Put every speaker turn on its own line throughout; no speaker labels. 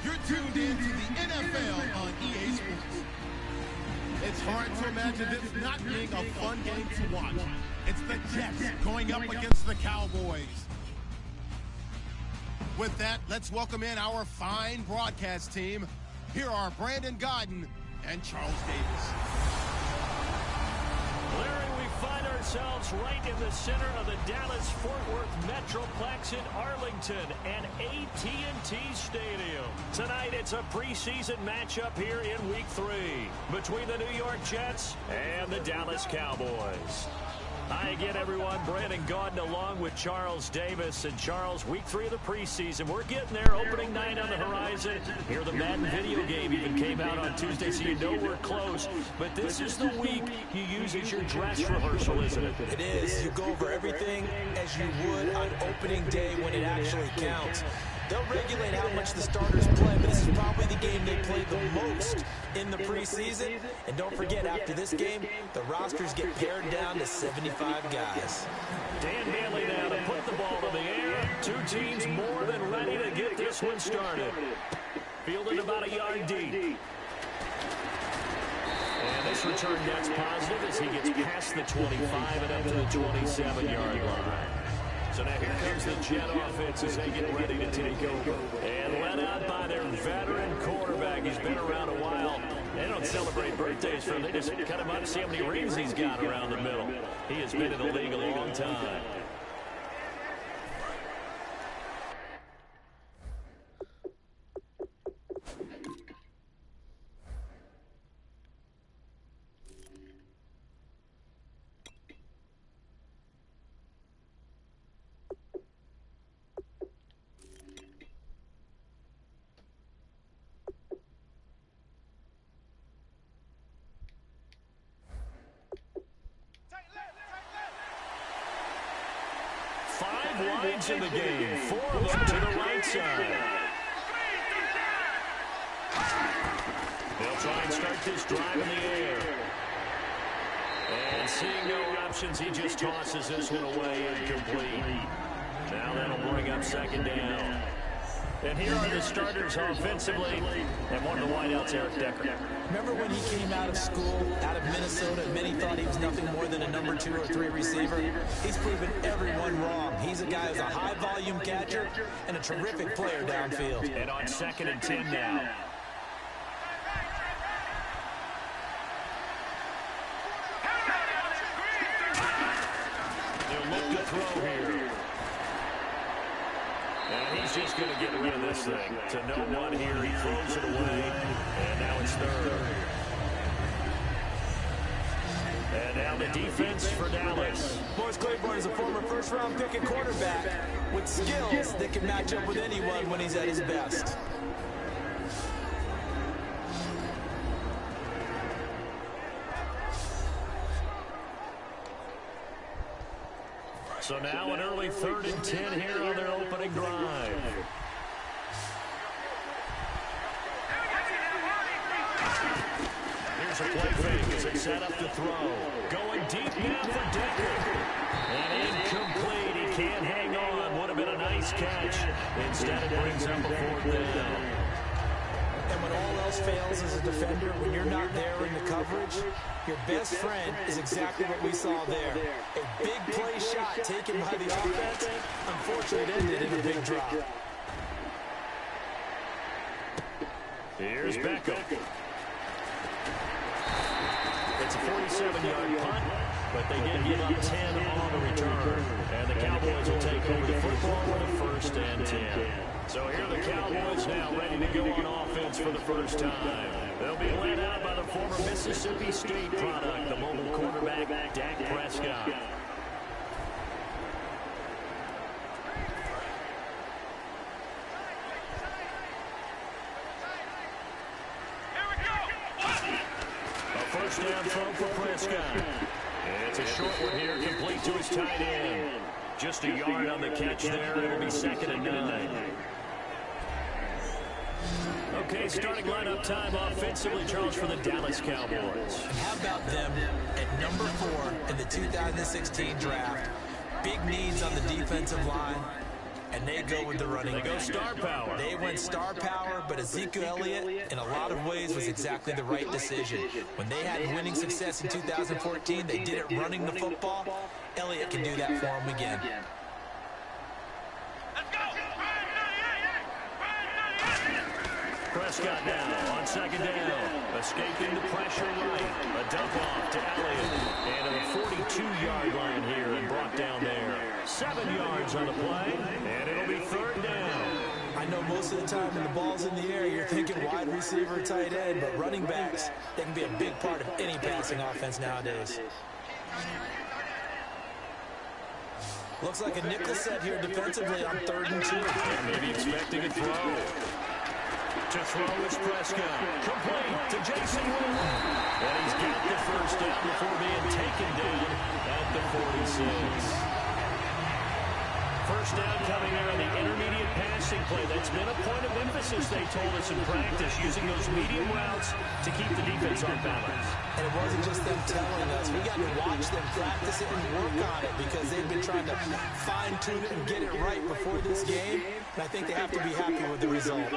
You're tuned in to the NFL on EA Sports. It's hard to imagine this not being a fun game to watch. It's the Jets going up against the Cowboys. With that, let's welcome in our fine broadcast team. Here are Brandon Gaudin and Charles Davis.
Larry, we find ourselves right in the center of the Dallas-Fort Worth Metroplex in Arlington and AT&T Stadium. Tonight, it's a preseason matchup here in Week 3 between the New York Jets and the Dallas Cowboys. Hi again, everyone. Brandon Gaudin along with Charles Davis. And Charles, Week 3 of the preseason. We're getting there. Opening night on the horizon. Here, the Madden video game even came out on Tuesday, so you know we're close. But this is the week you use as your dress rehearsal, isn't it?
It is. You go over everything as you would on opening day when it actually counts. They'll regulate how much the starters play, but this is probably the game they played the most in the preseason. And don't forget, after this game, the rosters get pared down to 75 guys.
Dan Bailey now to put the ball in the air. Two teams more than ready to get this one started. Fielded about a yard deep. And this return gets positive as he gets past the 25 and up to the 27-yard line. So now here comes the Jet offense as they get ready to take over. And led out by their veteran quarterback. He's been around a while. They don't celebrate birthdays for him. They just cut him up to see how many rings he's got around the middle. He has been in the league a long time. Wides in the game, 4 of them to the right side. They'll try and start this drive in the air. And seeing no options, he just tosses this one away incomplete. Now that'll bring up second down. And here are the starters offensively. And one of the wideouts, Eric Decker.
Remember when he came out of school, out of Minnesota, many thought he was nothing more than a number 2 or 3 receiver? He's proven everyone wrong. He's a guy who's a high-volume catcher and a terrific player downfield.
And on 2nd and 10 now. They'll look to throw here. And he's just going to get rid of this thing. To no one here, he throws it away. And now it's 3rd. And now the defense for Dallas.
Morris Claiborne is a former first-round pick at quarterback with skills that can match up with anyone when he's at his best.
So now an early 3rd and 10 here on their opening drive. Here's a play fake as they set up to throw. Going deep now for Decker. And incomplete. He can't hang on. Would have been a nice catch. Instead it brings up a 4th down.
And when all else fails as a defender, when you're not there in the coverage, your best friend is exactly what we saw there. A big play shot shot taken by the offense. Unfortunately, it ended in a big drop.
Here's Beckham. It's a 47-yard punt, but they did give up 10 on the return. And the Cowboys will take over the football with a 1st and 10. So here are the Cowboys now ready to go on offense for the first time. They'll be led out by the former Mississippi State product, the mobile quarterback, Dak Prescott. First down throw for Prescott. It's a short one here, complete to his tight end. Just a yard on the catch there. It'll be 2nd and 9. Okay, starting lineup time offensively, Charles, for the Dallas Cowboys.
How about them at number 4 in the 2016 draft? Big needs on the defensive line. And they go with the running back.
They go star power.
They went star power, but Ezekiel Elliott, in a lot of ways, was exactly the right decision. When they had winning success in 2014, they did it running the football. Elliott can do that for them again.
Prescott now on 2nd down. Escaping the pressure right. A dump off to Elliott. And to the 42-yard line here and brought down there. 7 yards on the play, and it'll be 3rd down.
I know most of the time when the ball's in the air, you're thinking wide receiver, tight end, but running backs, they can be a big part of any passing offense nowadays. Looks like a nickel set here defensively on 3rd and 2.
And maybe expecting a throw. To throw is Prescott. Complete to Jason Witten. And he's got the first down before being taken down at the 46. First down coming out of the intermediate passing play. That's been a point of emphasis, they told us in practice, using those medium routes to keep the defense on balance.
And it wasn't just them telling us. We got to watch them practice it and work on it because they've been trying to fine-tune it and get it right before this game. And I think they have to be happy with the result.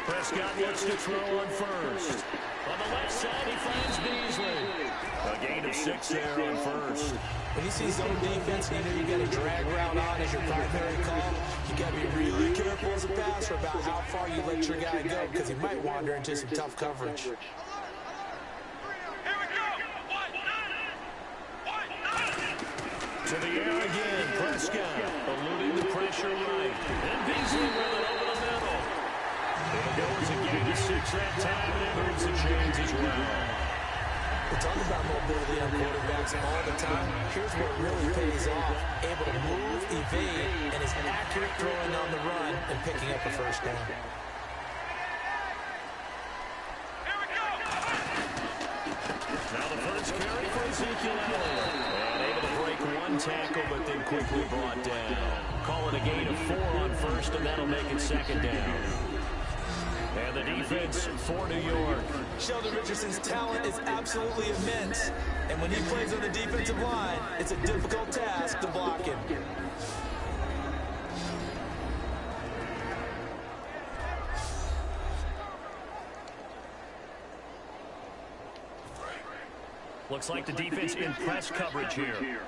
Prescott looks to throw on 1st. On the left side, he finds Beasley. A gain of 6 there on 1st.
When you see zone defense, you know you got a drag route on as your primary call. You got to be really careful as a passer about how far you let your guy go because he might wander into some tough coverage.
To the air again, Prescott eluding the pressure right. And Beasley with it over the middle. It'll go as a gain of 6 that time, and it moves the chains as well.
We talk about mobility on quarterbacks all the time. Here's what really pays off. Able to move, evade, and is accurate throwing on the run and picking up a first down.
Now the first carry for Ezekiel Elliott. And able to break 1 tackle, but then quickly brought down. Call it a gain of 4 on 1st, and that'll make it 2nd down. And the defense for New York.
Sheldon Richardson's talent is absolutely immense. And when he plays on the defensive line, it's a difficult task to block him.
Looks like the defense in press coverage here.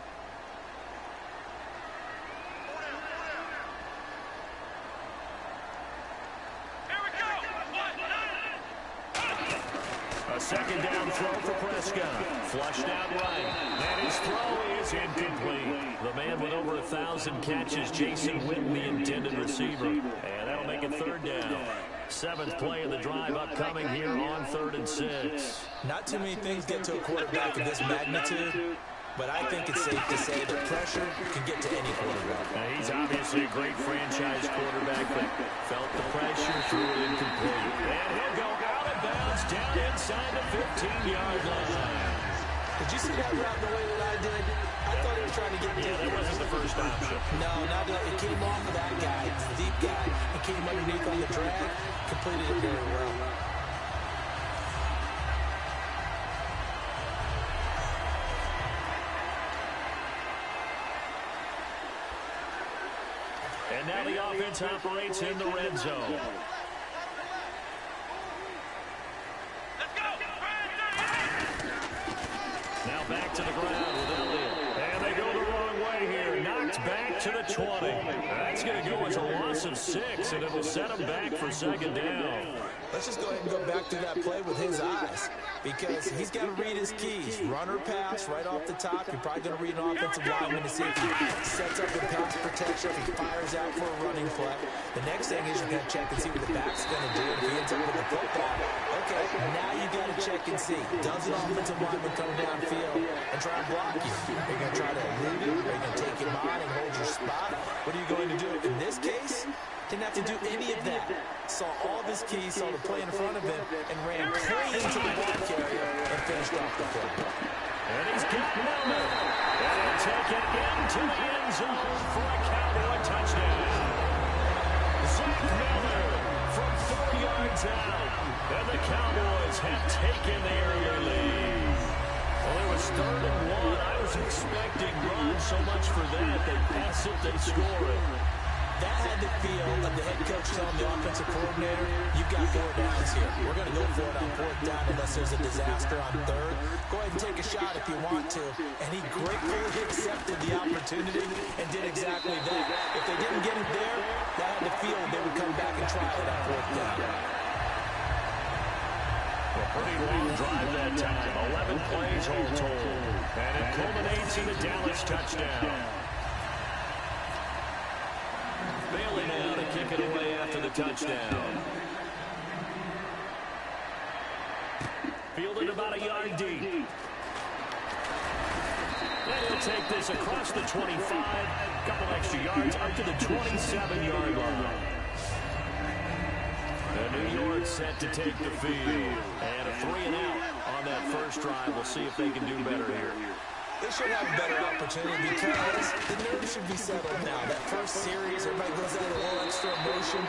A 2nd down throw for Prescott. Flushed out right. And his throw is incomplete. The man with over 1,000 catches, Jason Witten, the intended receiver. And that'll make it 3rd down. 7th play of the drive upcoming here on 3rd and 6.
Not too many things get to a quarterback of this magnitude, but I think it's safe to say that pressure can get to any quarterback.
He's obviously a great franchise quarterback, but felt the pressure, threw it incomplete. And he'll go out of bounds down inside the 15-yard line.
Did you see that route the way that I did? I thought he was trying to get deep.
Yeah, that wasn't the first option.
No, not that. It came off of that guy. It's the deep guy. It came underneath on the drag. Completed it very well.
And now the offense operates in the red zone. Now back back to the ground with Elliott. And they go the wrong way here. Knocked back to the 20. That's going to go as a loss of 6, and it'll set them back for second down.
Let's just go ahead and go back to that play with his eyes, because he's got to read his keys. Run or pass right off the top. You're probably going to read an offensive lineman to see if he sets up in pass protection, if he fires out for a running play. The next thing is you're going to check and see what the back's going to do. If he ends up with the football, okay, now you got to check and see. Does an offensive lineman come downfield and try and block you? Are you going to try to elude him? Are you going to take him on and hold your spot? What are you going to do? In this case, didn't have to do any of that. Saw all of his keys, saw the play in front of him, and ran clean into the ball carrier and finished off the play.
And he's got Miller. And he'll take it into the end zone for a Cowboy touchdown. Zach Miller from 4 yards out. And the Cowboys have taken the early lead. Well, it was 3rd and 1. I was expecting run so much for that. They pass it, they score it.
That had the feel of the head coach telling the offensive coordinator, you've got 4 downs here. We're going to go for it on 4th down unless there's a disaster on 3rd. Go ahead and take a shot if you want to. And he gratefully accepted the opportunity and did exactly that. If they didn't get it there, that had the feel they would come back and try it on 4th down.
A pretty long drive that time. 11 plays all told. And it culminates in a Dallas touchdown. Bailey now to kick it away after the touchdown. Fielded about a yard deep. And he'll take this across the 25. Couple extra yards up to the 27-yard line. And New York set to take the field. And a 3-and-out on that first drive. We'll see if they can do better here.
They should have a better opportunity because the nerves should be settled now. That first series, everybody goes out a little extra emotion.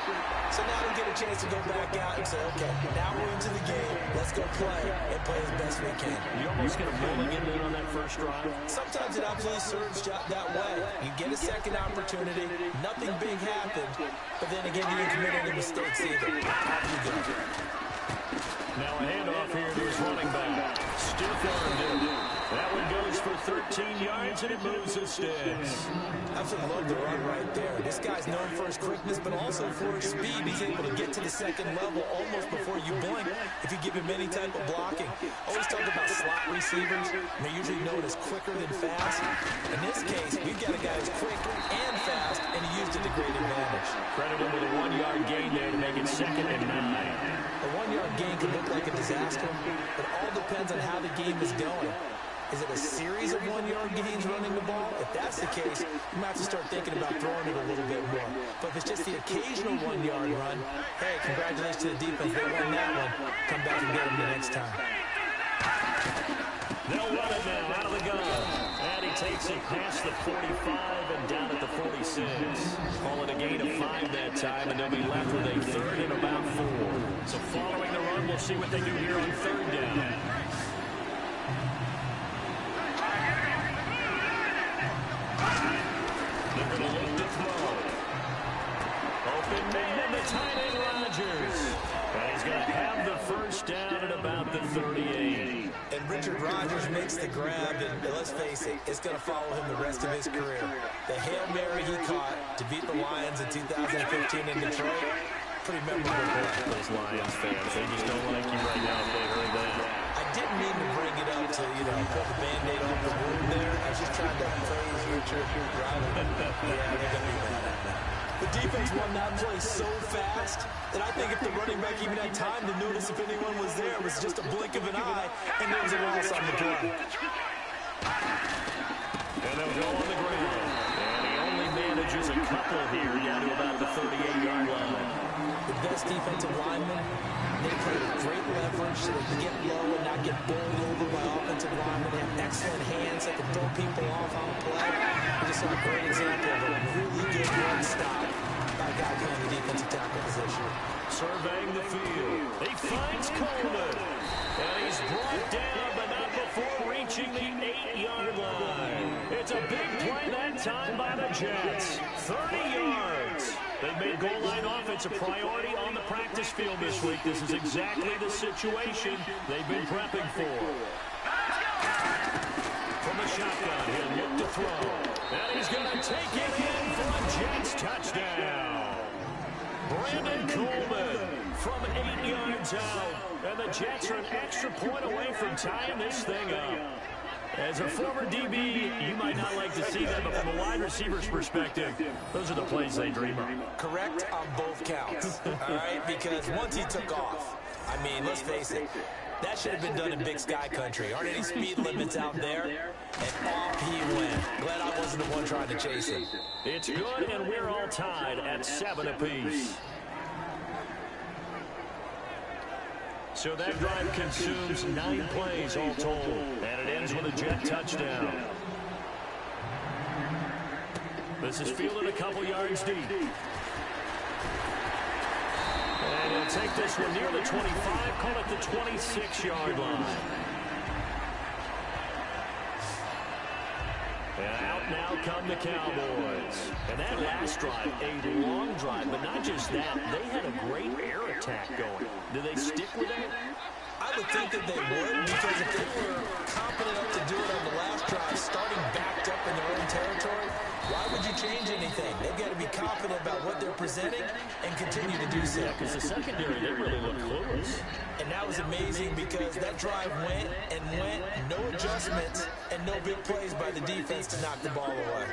So now we get a chance to go back out and say, okay, now we're into the game. Let's go play and play as best we can.
You almost get a rolling in on that first drive.
Sometimes it absolutely serves that way. You get a second opportunity, nothing big happened, but then again, you didn't commit any mistakes either. How do you go?
Now a handoff here to his running back. Stiff-armed it. That one goes for 13 yards, and it moves the sticks.
Absolutely love the run right there. This guy's known for his quickness, but also for his speed. He's able to get to the second level almost before you blink if you give him any type of blocking. Always talk about slot receivers. They're usually known as quicker than fast. In this case, we've got a guy who's quick and fast, and he used it to great advantage.
Credit him with a 1-yard gain there to make it 2nd and 9.
A 1-yard gain can look like a disaster. It all depends on how the game is going. Is it a series of 1-yard gains running the ball? If that's the case, you might have to start thinking about throwing it a little bit more. But if it's just the occasional 1-yard run, hey, congratulations to the defense. They won that one. Come back and get them the next time.
They'll run it now out of the gun. And he takes it past the 45 and down at the 46. Call it a gain of 5 that time, and they'll be left with a 3rd and about 4. So following the run, we'll see what they do here on 3rd down. They're going to look to throw. Open man, the tight end Rodgers. And he's going to have the first down at about the 38.
And Richard Rodgers makes the grab, and let's face it, it's going to follow him the rest of his career. The Hail Mary he caught to beat the Lions in 2015 in Detroit, pretty memorable play.
Those Lions fans, they just don't like you right now if they heard that.
I didn't mean to bring it up to, put the Band-Aid on the wound there. I was just trying to praise Richard Rodgers. Yeah, they're going to be mad at that. The defense won that play so fast that I think if the running back even had time to notice if anyone was there, it was just a blink of an eye, and there was a loss on the play.
And they'll go on the ground. And he only manages a couple here down to about the 38-yard line.
The best defensive linemen, they play with great leverage so they can get low and not get bowled over by offensive linemen. They have excellent hands that can throw people off on a play. We just saw a great example of a really good run stop by a guy playing the defensive tackle position.
Surveying the field. He finds Coleman. And he's brought down, but not before reaching the 8-yard line. It's a big play that time by the Jets. 30 yards. They've made goal line offense a priority on the practice field this week. This is exactly the situation they've been prepping for. shotgun. He'll look to throw. And he's going to take it in for a Jets touchdown. Brandon Coleman from 8 yards out. And the Jets are an extra point away from tying this thing up. As a former DB, you might not like to see that, but from a wide receiver's perspective, those are the plays they dream of.
Correct on both counts, all right? Because once he took off, I mean, let's face it, that should have been done in Big Sky country. Aren't any speed limits out there? And off he went. Glad I wasn't the one trying to chase him.
It's good, and we're all tied at 7 apiece. So that drive consumes 9 plays all told, and it ends with a Jet touchdown. This is fielded a couple yards deep. And he'll take this one near the 25, call it the 26-yard line. And out now come the Cowboys. And that last drive, a long drive, but not just that, they had a great air attack going. Do they stick with that?
I would think that they would, because if they were confident enough to do it on the last drive, starting backed up in their own territory, why would you change anything? They've got to be confident about what they're presenting and continue to do so.
Yeah, because the secondary, they really look clueless.
And that was amazing because that drive went and went, no adjustments, and no big plays by the defense to knock the ball away.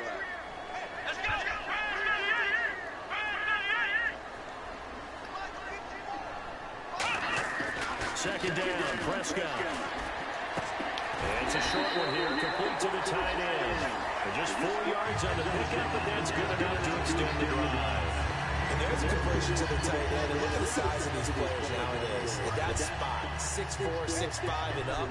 Second down, Prescott. And it's a short one here, complete to the tight end. And just 4 yards on the pickup, but that's good enough to extend the drive.
And there's a completion to the tight end. And look at the size of these players nowadays. At that spot, 6'4", 6'5", and up.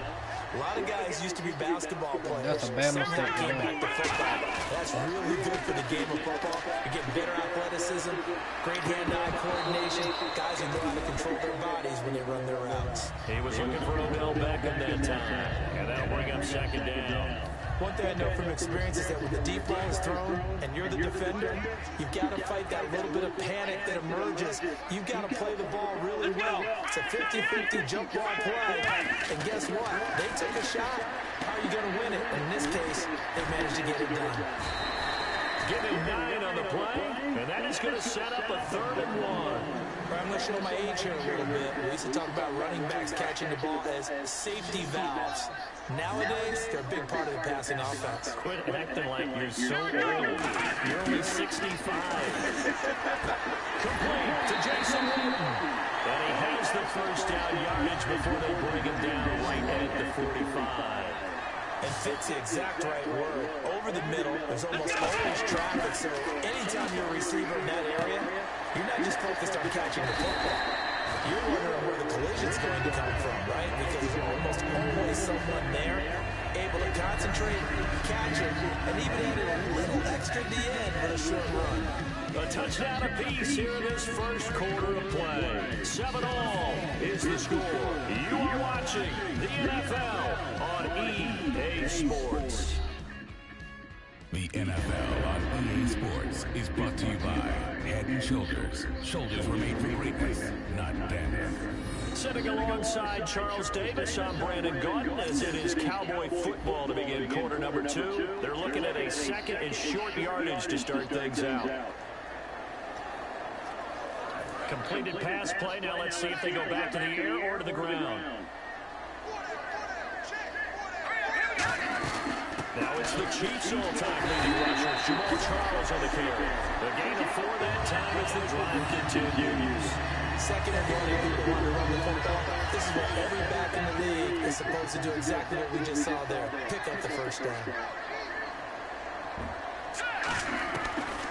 A lot of guys used to be basketball players.
That's a bad mistake.
Came back to football. That's really good for the game of football. You're getting better athleticism, great hand-eye coordination. Guys who know how to control their bodies when they run their routes.
He was looking for Odell Beckham that time. And that'll bring up second down.
One thing I know from experience is that when the deep ball is thrown and you're the defender, you've got to fight that little bit of panic that emerges. You've got to play the ball really well. It's a 50-50 jump ball play. And guess what? They took a shot. How are you going to win it? And in this case, they managed to get it done.
Give him 9 on the play, and that is going to set up a 3rd and 1.
I'm going to show my age here a little bit. We used to talk about running backs catching the ball as safety valves. Nowadays, they're a big part of the passing offense.
Quit acting like you're so old. You're only 65. Complete to Jason Witten. And he has the first down yardage before they bring him down right at the 45.
And fits the exact right word. Over the middle, there's almost always traffic. So anytime you're a receiver in that area, you're not just focused on catching the football. You're wondering where the collision's going to come from, right? Because there's almost always someone there able to concentrate, catch it, and even added a little extra at the end with a short run.
A touchdown apiece here in this first quarter of play. 7-all is the score. You are watching the NFL on EA Sports.
The NFL on EA Sports is brought to you by Head & Shoulders. Shoulders were made for greatness, not damage.
Sitting alongside Charles Davis, I'm Brandon Gaudin, as it is Cowboy football to begin quarter number 2. They're looking at a second and short yardage to start things out. Completed pass play. Now let's see if they go back to the air or to the ground. Now it's the Chiefs all-time leading rushers. Jamal Charles on the carry. The gain of 4 that time as the drive continues.
Second and 1, people want to run the football. This is what every back in the league is supposed to do, exactly what we just saw there. Pick up the first down.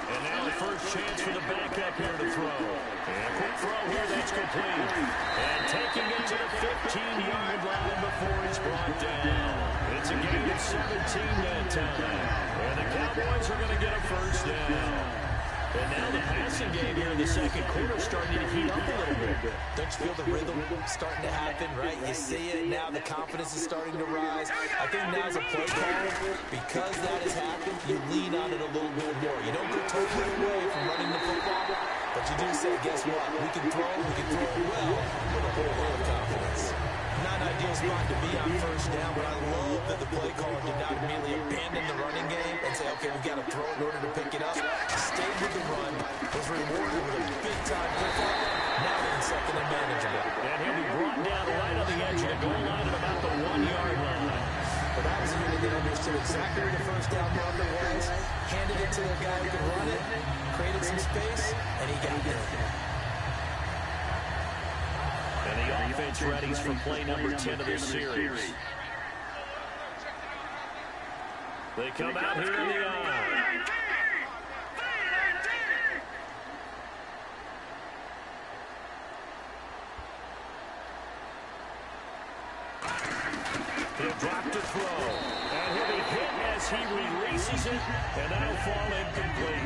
And now the first chance for the backup here to throw. And a quick throw here, that's complete. And taking it to the 15-yard line before he's brought down. It's a gain of 17 that time. And the Cowboys are going to get a first down. And now the passing game here in the second quarter starting to heat up a little bit.
Don't you feel the rhythm starting to happen, right? You see it now, the confidence is starting to rise. I think now's a play call. Because that has happened, you lean on it a little bit more. You don't go totally away from running the football, but you do say, guess what? We can throw it well with a whole lot of confidence. Not an ideal spot to be on first down, but I love that the play caller did not immediately abandon you've got to throw in order to pick it up. Stayed with the run, was rewarded with a big-time pickup. Now they're in second and manageable.
And he'll be brought down right on the edge of the goal line at about the 1-yard line.
But that was a unit that understood exactly where the first down marker was, handed it to the guy who could run it, created some space, and he got there.
And the offense readies for play number 10 of this series. They come out here in the eye. He'll drop to throw. And he'll be hit as he releases it, and that'll fall incomplete.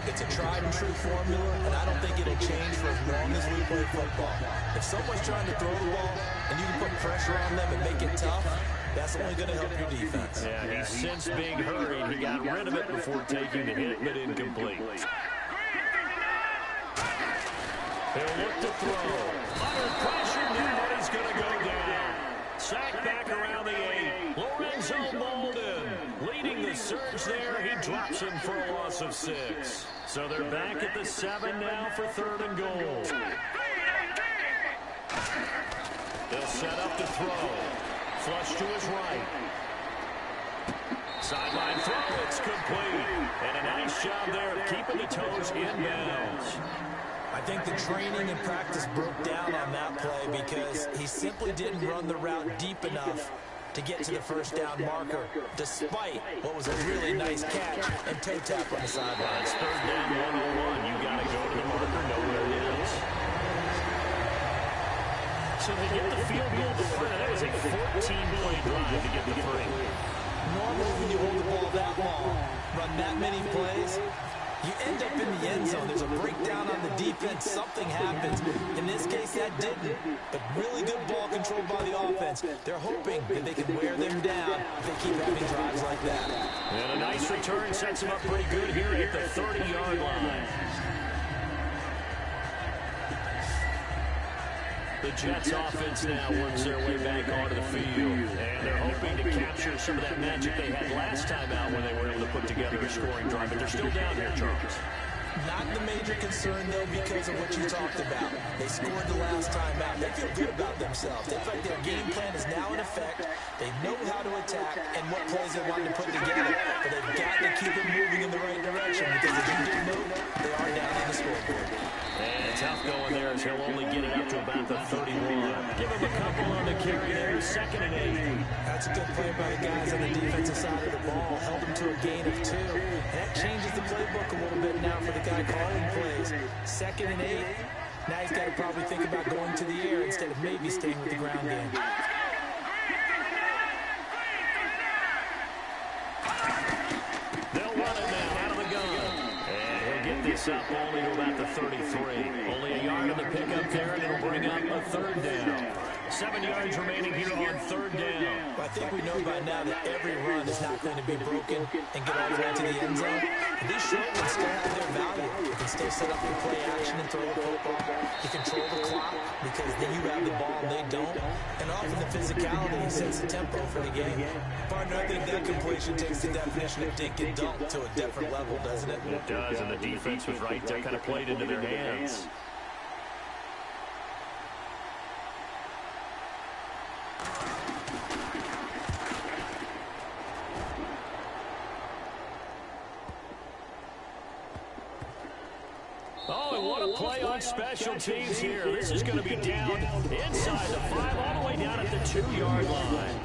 It's a tried and true formula, and I don't think it'll change for as long as we play football. If someone's trying to throw the ball, and you can put pressure on them and make it tough, that's only going to help your defense.
Yeah, he's since being hurried. He got rid of it before taking the hit, but incomplete. He'll look to throw. Under pressure, nobody's going to go down. Sacked back around the 8. Lorenzo Maden leading the surge there. He drops him for a loss of 6. So they're back at the 7 now for 3rd and goal. They'll set up to throw. Flush to his right. Sideline throw. It's complete. And a nice job there of keeping the toes inbounds.
I think the training and practice broke down on that play because he simply didn't run the route deep enough to get to the first down marker, despite what was a really nice catch and toe tap on the sideline.
It's 3rd down 101. You got to go to the marker, know where it is. So they get the field goal before that was a 14-play drive to get the 3.
Normally when you hold the ball that long, run that many plays, you end up in the end zone. There's a breakdown on the defense. Something happens. In this case, that didn't. But really good ball control by the offense. They're hoping that they can wear them down if they keep having drives like that.
And a nice return sets him up pretty good here at the 30-yard line. The Jets offense now works their way back onto the field. And they're hoping to capture some of that magic they had last time out when they were able to put together a scoring drive. But they're still down here, Charles.
Not the major concern, though, because of what you talked about. They scored the last time out. They feel good about themselves. In fact, their game plan is now in effect. They know how to attack and what plays they want to put together. But they've got to keep it moving in the right direction because if they do move, they are down on the scoreboard.
And tough going there as he'll only get it up to about the 31. Give him a couple on the carry there, 2nd and 8.
That's a good play by the guys on the defensive side of the ball. Held him to a gain of 2. And that changes the playbook a little bit now for the guy calling plays. 2nd and 8. Now he's got to probably think about going to the air instead of maybe staying with the ground game.
They'll run it now out of the gun. And he'll get this up only to about the 33. Only a yard on the pickup there, and it'll bring up a 3rd down. 7 yards remaining here on 3rd down.
I think we know by now that every run is not going to be broken and get all the way to the end zone. These short ones still have their value. You can still set up your play action and throw the football. You control the clock because then you have the ball and they don't. And often the physicality sets the tempo for the game. Partner, I think that completion takes the definition of dink and dunk to a different level, doesn't it?
It does, and the defense was right there, kind of played into their hands. Oh, and what a play on special teams here. This is going to be down inside the 5, all the way down at the 2-yard line.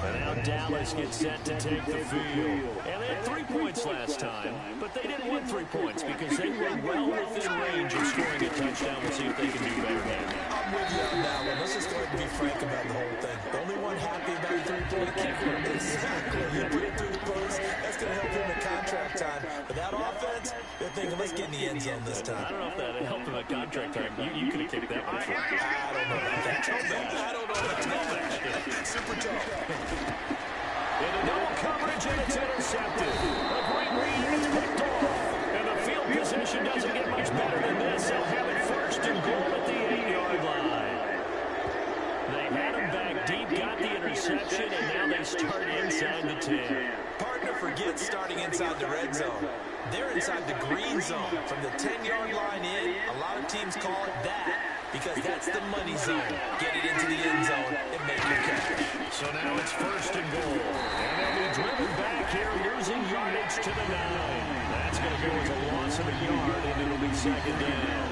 And now Dallas gets set to take the field. And they had 3 points last time, but they didn't want 3 points because they were well within range of scoring a touchdown. We'll see if they can do better now.
I'm with you on that one. Let's just go ahead and be frank about the whole thing. The only one happy about a 3-point kicker. Exactly. You put it through the post. That's going to help him in contract time. But that offense, they're thinking, let's get in the end zone this time.
I don't know if that helped him at contract time. You could have kicked that one.
I don't know about that. I don't know about that. Super tough.
Into double coverage, and it's intercepted. A great read, and it's picked off. And the field position doesn't get much better than this. They'll have it 1st and goal at the 8-yard line. They had him back deep, got the interception, and now they start inside the 10.
Partner, forget starting inside the red zone. They're inside the green zone. From the 10-yard line in, a lot of teams call it that because that's the money zone. Get it into the end zone and make your catch.
So now it's 1st and goal. And they'll be driven back here, losing yardage to the 9. That's going to go as a loss of a yard, and it'll be 2nd down.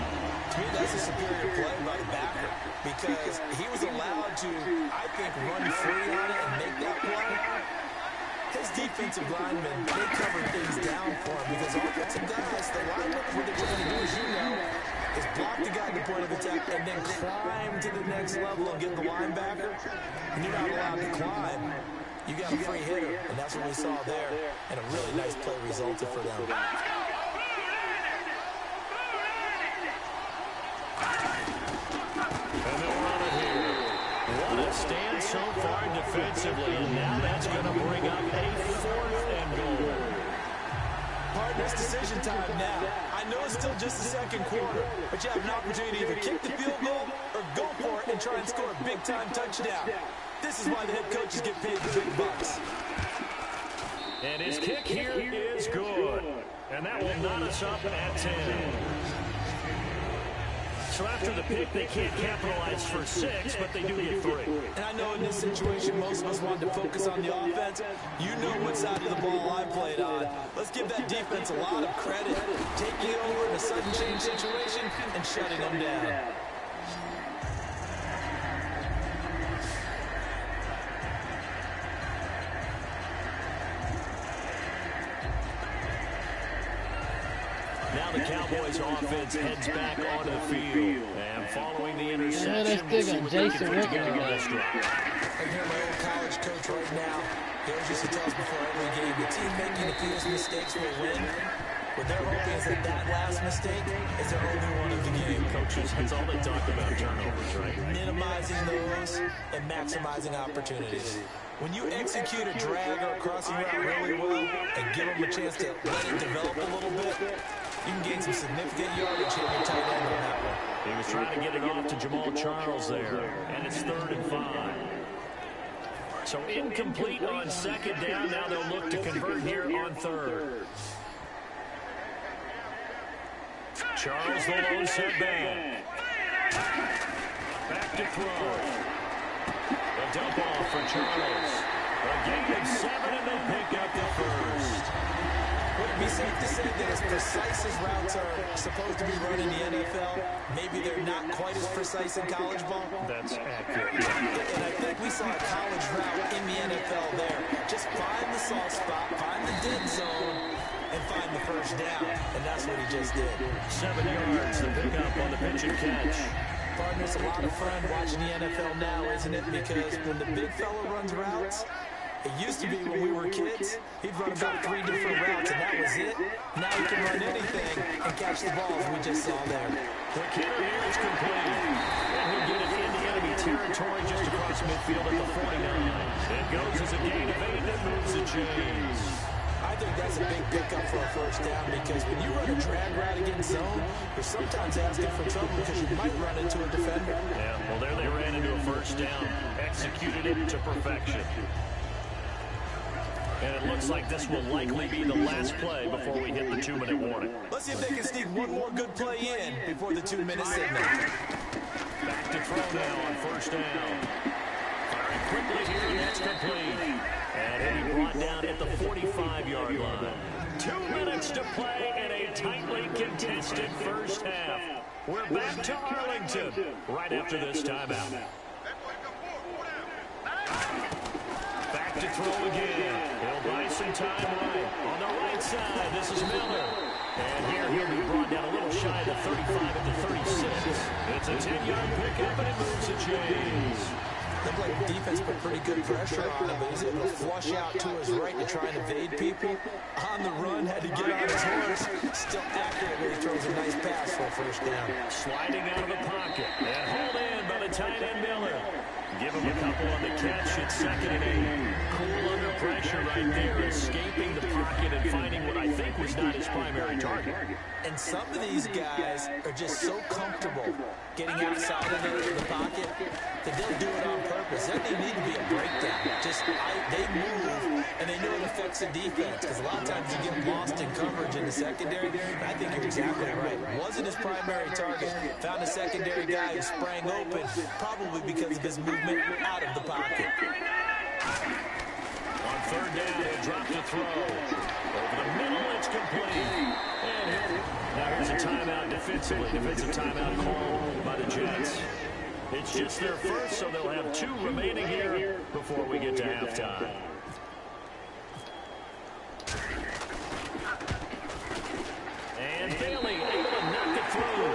To me, that's a superior play by the backer because he was allowed to, I think, run free on it and make that play. His defensive linemen, they covered things down for him because offensive guys, the linemen, what they're trying to do, as you know, is block the guy at the point of attack and then climb to the next level and get the linebacker. And you're not allowed to climb. You got a free hitter, and that's what we saw there. And a really nice play resulted for them.
And they'll run it here. What a stand so far defensively, and now that's going to bring up a 4th and goal.
Partners, decision time now. I know it's still just the 2nd quarter, but you have an opportunity to either kick the field goal or go for it and try and score a big-time touchdown. This is why the head coaches get paid the big bucks.
And his kick here is good. And that will knot us up at 10. So after the pick, they can't capitalize for 6, but they do get 3.
And I know in this situation, most of us wanted to focus on the offense. You know what side of the ball I played on. Let's give that defense a lot of credit. Taking over in a sudden change situation and shutting them down.
Now the Cowboys offense heads back onto the field. And following the interception, we'll see what they can put together on this drive.
I hear my old college coach right now. He always used to tell us before every game, the team making the fewest mistakes will win. What they're hoping is that last mistake is their only one of the game.
Coaches, that's all they talk about, turnovers, right?
Minimizing those and maximizing opportunities. When you execute a drag or a crossing route really well and give them a chance to let it develop a little bit, you can gain some significant yardage here with tight end on that one.
He was trying to get it off to Jamal Charles there, and it's 3rd and 5. So incomplete on 2nd down. Now they'll look to convert here on 3rd. Charles, the low setback. Back to throw. A dump off for Charles. A gain of 7, and they pick up the 1st.
Would it be safe to say that as precise as routes are supposed to be run in the NFL, maybe they're not quite as precise in college ball?
That's accurate.
And I think we saw a college route in the NFL there. Just find the soft spot, find the dead zone, and find the 1st down. And that's what he just did.
7 yards, the pickup on the pitch and catch.
Partner, it's a lot of fun watching the NFL now, isn't it? Because when the big fella runs routes, it used to be when we were kids, he'd run about 3 different routes, and that was it. Now he can run anything and catch the ball, as we just saw there.
Quick hit here is complete. And he'll get it into enemy territory just across midfield at the 49. It goes as a gain of 8 that moves the chains.
I think that's a big pickup for a 1st down because when you run a drag route against zone, you're sometimes asking for trouble because you might run into a defender.
Yeah, well, there they ran into a 1st down. Executed it to perfection. And it looks like this will likely be the last play before we hit the 2-minute warning.
Let's see if they can sneak one more good play in before the 2-minute signal.
Back to throw now on 1st down. Firing quickly here, and that's complete. And he'll be brought down at the 45-yard line. 2 minutes to play in a tightly contested 1st half. We're back to Arlington right after this timeout. Back to throw again. He'll buy some time right. On the right side, this is Miller. And here he'll be brought down a little shy of the 35 at the 36. It's a 10-yard pickup, and it moves the chains.
Looked like the defense put pretty good pressure on him, but he's able to flush out to his right to try and evade people. On the run, had to get on his horse. Still accurately throws a nice pass for a 1st down.
Sliding out of the pocket. And hauled in by the tight end Miller. Give him a couple on the catch. It's 2nd and 8. Cool under pressure right there, escaping the pocket and finding what I think was not his primary target.
And some of these guys are just so comfortable getting outside of the pocket that they'll do it on purpose. There doesn't need to be a breakdown. Just they move, and they know it affects affects the defense, because a lot of times you get lost in coverage in the secondary. I think you're exactly right. Wasn't his primary target. Found a secondary guy who sprang open, probably because of his movement out of the pocket.
On third down, he'll drop the throw. Over the middle, it's complete. And now here's a timeout defensively. Defensive timeout called by the Jets. It's just their first, so they'll have 2 remaining here before we get to halftime. And Bailey able to knock it through.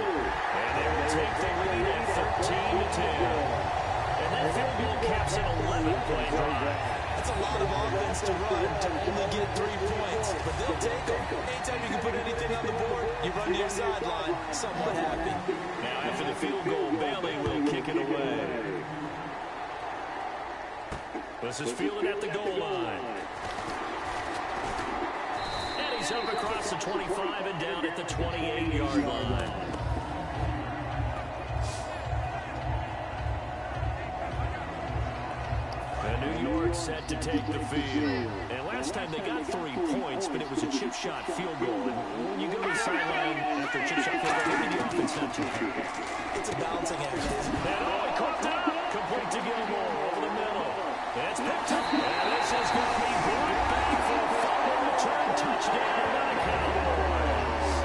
And they will take the lead at 13-10. And that field goal caps an 11-point drive.
That's a lot of offense to run to only get 3 points, but they'll take them. Anytime you can put anything on the board, you run to your sideline, somewhat happy.
Now after the field goal, Bailey will kick it away. This is fielded at the goal line. And he's up across the 25 and down at the 28-yard line. New York set to take the field. And last time they got 3 points, but it was a chip shot field goal. And when you go to the sideline after a chip shot field goal, maybe the offense not too happy.
It's a balancing act.
And he caught out. Complete to Gilmore over the middle. It's picked up. And this is going to be brought back for a fumble return touchdown by the Cowboys.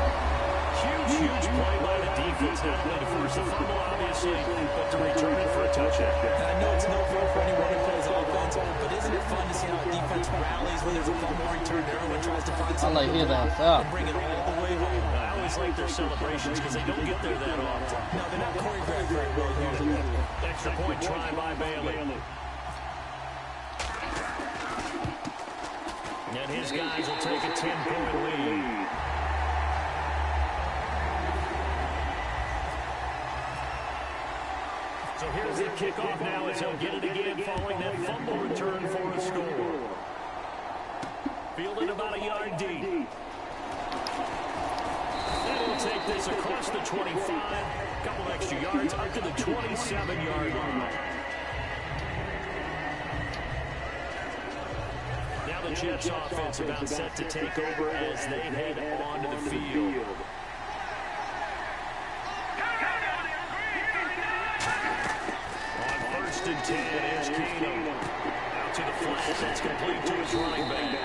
Huge play by the defense. Not only to force the fumble, obviously, but to return it for a touchdown.
And I know it's no fun for anyone who plays offense, but isn't it fun to see how a defense rallies when there's a fumble return and everyone tries to find something and bring it all the way home?
I always like their celebrations because they don't get there that often.
No, they're not choreographed very well usually.
Extra point try by Bailey. And his guys will take a 10-point lead. So here's the kickoff now as he'll get it again following that fumble return for a score. Fielded about a yard deep. And he'll take this across the 25. A couple extra yards up to the 27-yard line. Now the Jets offense about set to take over as they head onto the field. On first and 10, it's Keenum. Out to the flat, that's complete to his running back.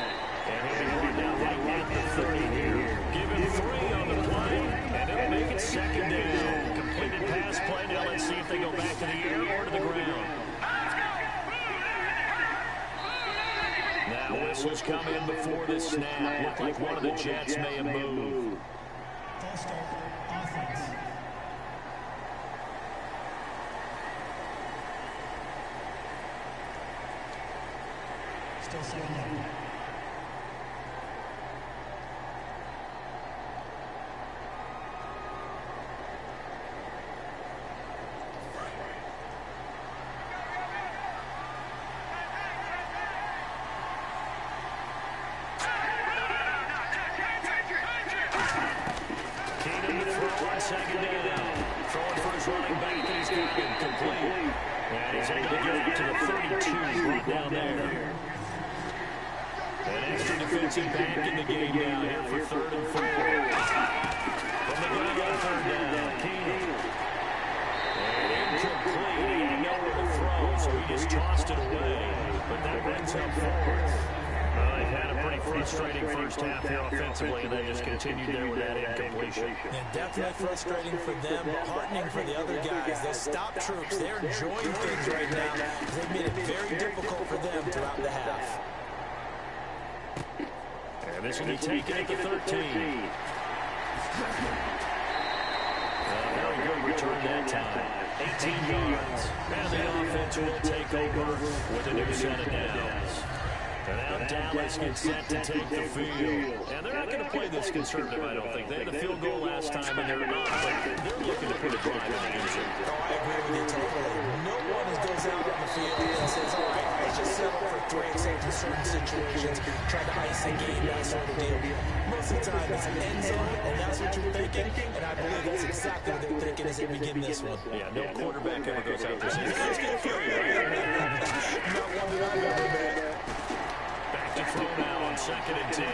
And he'll be brought down right at the 30 here. Give him 3 on the play, and it'll make it second down. Completed pass play. Now let's see if they go back to the air or to the ground. Now whistles come in before the snap. Looked like one of the Jets may have moved.
Full start offense. Still 7-0.
Second down. Throwing for his running back, and he's got it complete. And he's able to get it to the 32 right down there. An extra defensive back in the game now here for 3rd and 4. From the ground on 3rd down, Keenum. And incomplete. He had nowhere to throw, so he just tossed it away. But that brings up 4th. They've had a pretty frustrating first half here offensively, and they just continued there with that incompletion.
Yeah, definitely frustrating for them, but heartening for the other guys. Those stop troops, they're enjoying things right now. They've made it very difficult for them throughout the half.
And this will be taken at the 13. Very good return that time. 18 yards. And the offense will take over with a new set of downs. And now Dallas gets set to take the field. And they're not going to play this conservative, I don't think. They had a field goal last time, and they're not. But they're looking to put a drive in the end zone.
Oh, I agree with you totally. No one goes out on the field and says, all right, let's just settle for 3 except in certain situations, try to ice a game, that sort of deal. Most of the time, it's an end zone, and that's what you're thinking. And I believe that's exactly what they're thinking as they begin this one.
Yeah, no quarterback ever goes out there saying, let's get a field goal.
Not one that I've ever met.
Back back to throw now on 2nd and 10.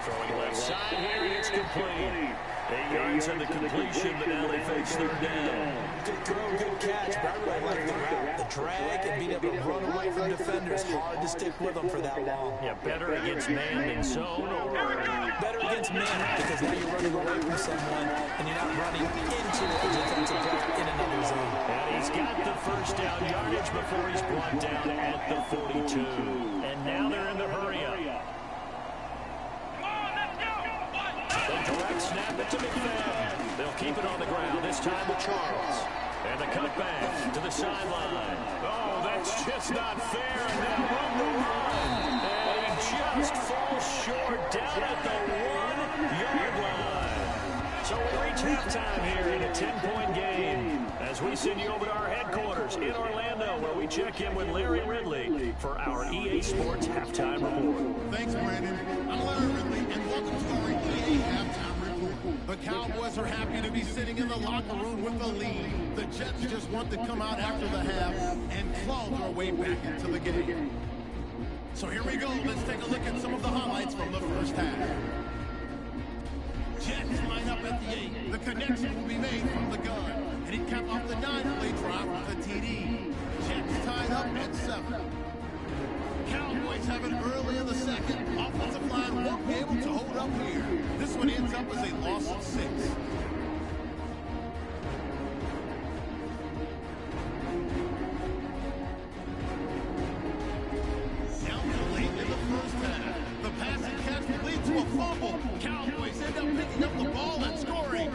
Throwing left side here, and it's complete. 8 yards on the completion, but now they face 3rd down.
Good throw, good catch, but I really like the route. The drag and being able to run away from defenders. Hard to stick with them for that long.
Yeah, better against man than zone, or
better against man, because now you're running away from someone and you're not running into a defensive player in another zone.
And he's got the 1st down yardage before he's brought down at the 42. And now they're in the hurry-up. The direct snap it to McFadden. They'll keep it on the ground, this time with Charles. And the cutback to the sideline. Oh, that's just not fair. And they'll run the run. And he just falls short down at the 1-yard line. So we reach halftime here in a 10-point game as we send you over to our headquarters in Orlando, where we check in with Larry Ridley for our EA Sports Halftime Report.
Thanks, Brandon. I'm Larry Ridley, and welcome to our EA Halftime Report. The Cowboys are happy to be sitting in the locker room with the lead. The Jets just want to come out after the half and claw their way back into the game. So here we go. Let's take a look at some of the highlights from the first half. Jets line up at the 8. The connection will be made from the gun. And he capped off the 9-play drive with a TD. Jets tied up at 7. Cowboys have it early in the 2nd. Offensive line won't be able to hold up here. This one ends up as a loss of 6. Down to late in the first half. The passing catch will lead to a fumble. Cowboys end up picking up the ball and scoring.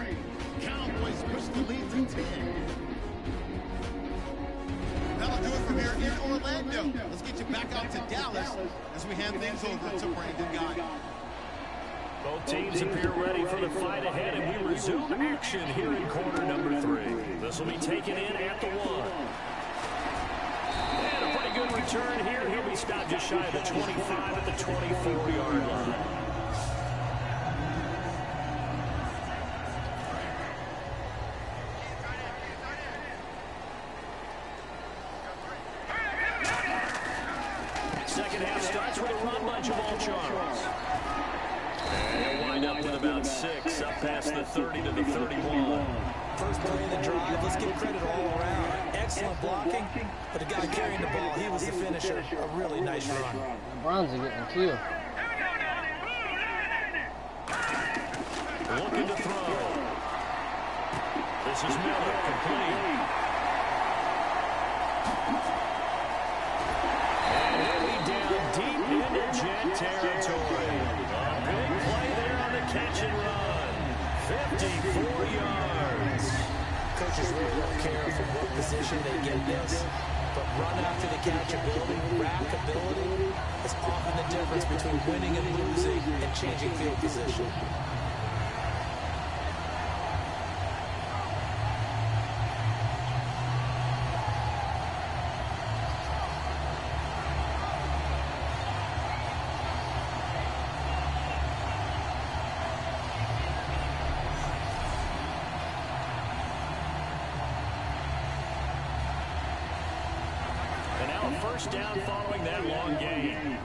Cowboys push the lead to 10. That'll do it from here in Orlando. Let's get you back out to Dallas as we hand things over to Brandon Guy.
Both teams appear ready for the fight ahead, and we resume action here in quarter number 3. This will be taken in at the 1. And a pretty good return here. He'll be stopped just shy of the 25 at the 24-yard line. Second half starts with a run by Jamal Charles. And he'll wind up with about 6, up past the 30 to the 31.
First play of the drive, let's give credit all around. Excellent blocking, but the guy carrying the ball, he was the finisher. A really nice run.
The Browns are getting killed.
Looking to throw. This is Miller, complete. And he'll be down deep into Jet territory. A big play there on the catch and run. 54 yards.
Coaches really don't care from what position they get this, but run after the catch ability, rack ability is often the difference between winning and losing and changing field position.
First down following that long gain.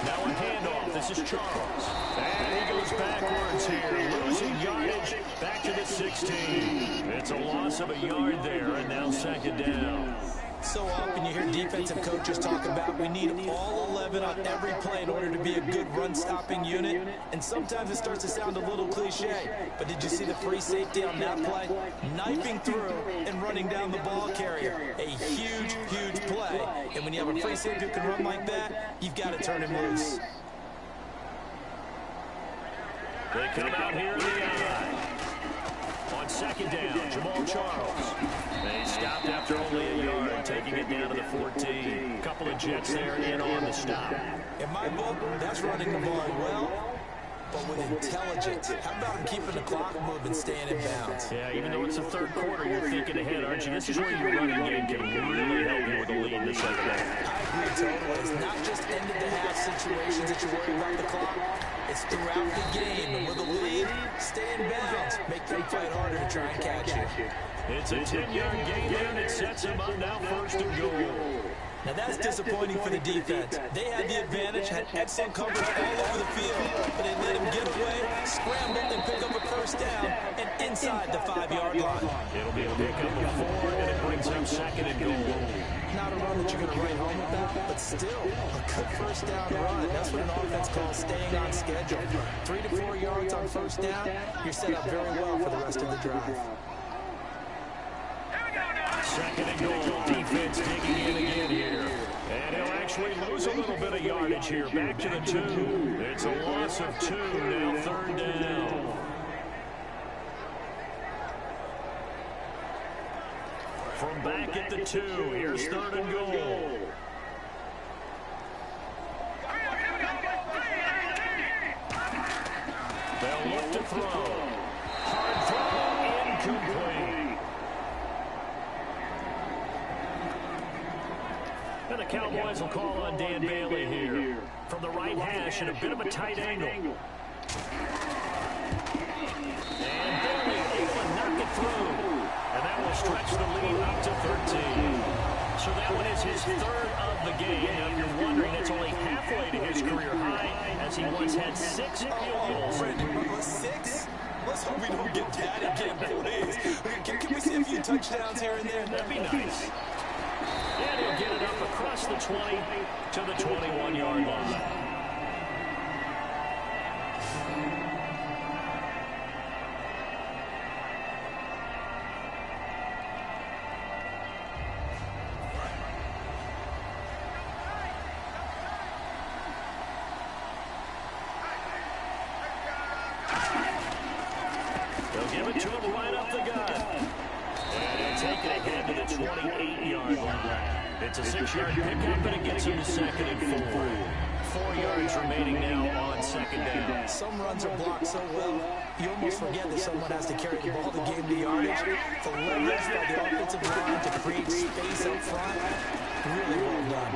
Now a handoff. This is Charles. And he goes backwards here, losing yardage back to the 16. It's a loss of a yard there, and now 2nd down.
So often you hear defensive coaches talk about we need all 11 on every play in order to be a good run-stopping unit, and sometimes it starts to sound a little cliche, but did you see the free safety on that play? Knifing through and running down the ball carrier. A huge, huge play, and when you have a free safety who can run like that, you've got to turn him loose.
They come out here in the eye. On 2nd down, Jamal Charles. They stopped after only a yard, taking it down to the 14. Couple of Jets there in on the stop.
In my book, that's running the ball well, but with intelligence. How about him keeping the clock moving, staying in bounds?
Yeah, even though it's the 3rd quarter, you're thinking ahead, aren't you? This is where your running game can really help you with the lead in the 2nd half.
I agree totally. It's not just end-of-the-half situations that you worry about the clock. It's throughout the game. And with a lead, stay in bounds. Make them fight harder to try and catch you.
It's a 10-yard gain there, and it sets them up now 1st and goal.
Now that's disappointing for the defense. They had the advantage, had excellent coverage all over the field, but they let him get away, scramble, and pick up a 1st down, and inside the 5-yard line.
It'll be a pickup of 4, and it brings up 2nd and goal.
Not a run that you're going to write home about, but still a good 1st down run. That's what an offense calls staying on schedule. 3 to 4 yards on 1st down, you're set up very well for the rest of the drive.
2nd and goal. Defense digging in again here. And he'll actually lose a little bit of yardage here. Back to the 2. It's a loss of 2. Now 3rd down. From back at the 2, here's 3rd and goal. They'll look to throw. Hard throw, incomplete. And the Cowboys will call on Dan Bailey here. From the right hash in a bit of a tight angle. And Bailey able to knock it through. And that will stretch the lead up to 13. So that one is his 3rd of the game. Now, if you're wondering, it's only halfway to his career high, as he once had 6 field goals.
6? Let's hope we don't get that again, please. Can we see a few touchdowns here and there?
That'd be nice. And he'll get it up across the 20 to the 21-yard line. They'll give it to him right up the gut. And he'll take it ahead to the 28-yard line. It's a 6-yard pickup, and it gets him to 2nd and 4. 4 yards remaining now on 2nd down.
Some runs are blocked so well, you almost forget that someone has to carry the ball to gain the yardage. The leverage by the offensive line to create space up front, really well done.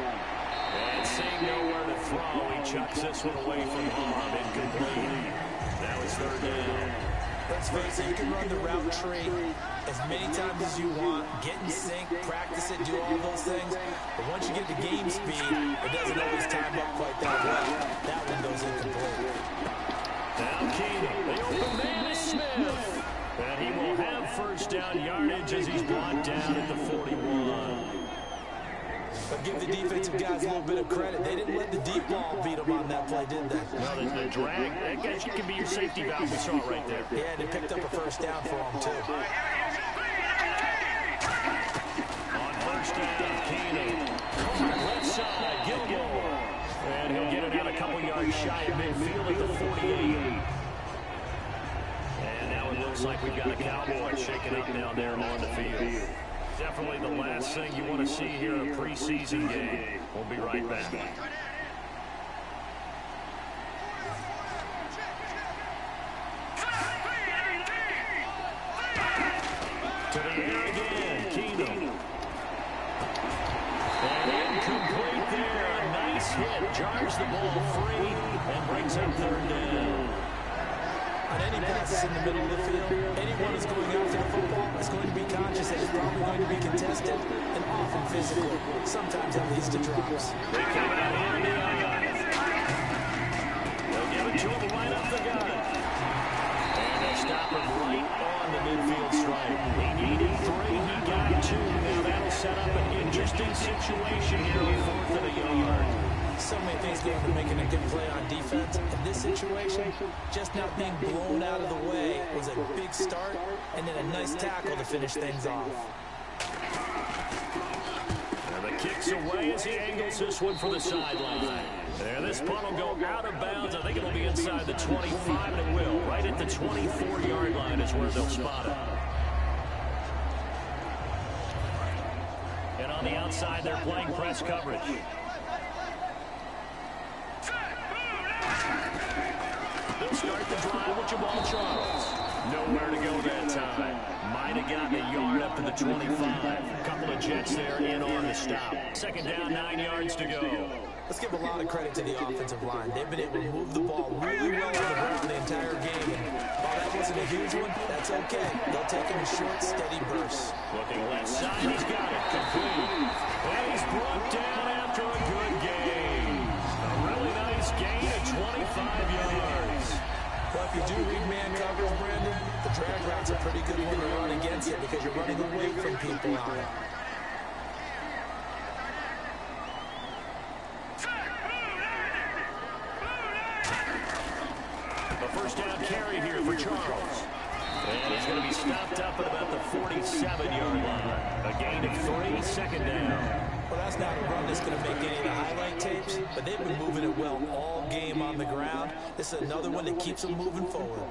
And seeing nowhere to throw, he chucks this one away from harm. Incomplete. Now it's 3rd down.
Let's face it, you can run the route tree as many times as you want, get in sync, practice it, do all those things. But once you get to game speed, it doesn't always time up quite that well. That one goes incomplete.
Now Keeney, the open man is Smith. And he will have 1st down yardage as he's brought down at the 41.
But give the defensive guys a little bit of credit. They didn't let the deep ball beat them on that play, did they?
No, the drag, that guy can be your safety valve. We saw it right there.
Yeah, and they picked up a 1st down for him, too.
On 1st down, Keeney. Left side, Gilmore. And he'll get it out a couple yards shy of midfield at the 48. And now it looks like we've got a Cowboy shaking up down there on the field. Definitely the last thing you want to see here in a preseason game. We'll be right back. To the air again, Keenum. And incomplete there. A nice hit. Jars the ball free and brings up 3rd down.
On any passes in the middle of the field, anyone who's going after the football is going to be conscious that it's probably going to be contested and often physical. Sometimes that leads to drops.
They come out here in the eye. They'll give it to him right up the gut. And they'll stop him right on the midfield stripe. He needed 3, he got 2. Now that'll set up an interesting situation here on 4th and a yard.
So many things go into making a good play on defense. In this situation, just not being blown out of the way was a big start, and then a nice tackle to finish things off.
And the kick's away as he angles this one for the sideline. There, this punt will go out of bounds. I think it'll be inside the 25, and it will. Right at the 24-yard line is where they'll spot it. And on the outside, they're playing press coverage. They'll start the drive with Jamal Charles. Nowhere to go that time. Might have gotten a yard up to the 25. A couple of Jets there in on the stop. Second down, 9 yards to go.
Let's give a lot of credit to the offensive line. They've been able to move the ball really well on the ground the entire game. And while that wasn't a huge one, that's okay. They'll take him in short, steady bursts.
Looking left side, he's got it. Complete. And he's brought down after a good gain. A really nice gain of 25 yards.
Well, if you do read man coverage, Brandon, the drag route's a pretty good one to run against it because you're running away from people on it.
A first down carry here for Charles. And he's going to be stopped up at about the 47-yard line. A gain of 3, second down.
Well, that's not a run that's going to make any of the highlight tapes, but they've been moving it well all game on the ground. This is another one that keeps them moving forward.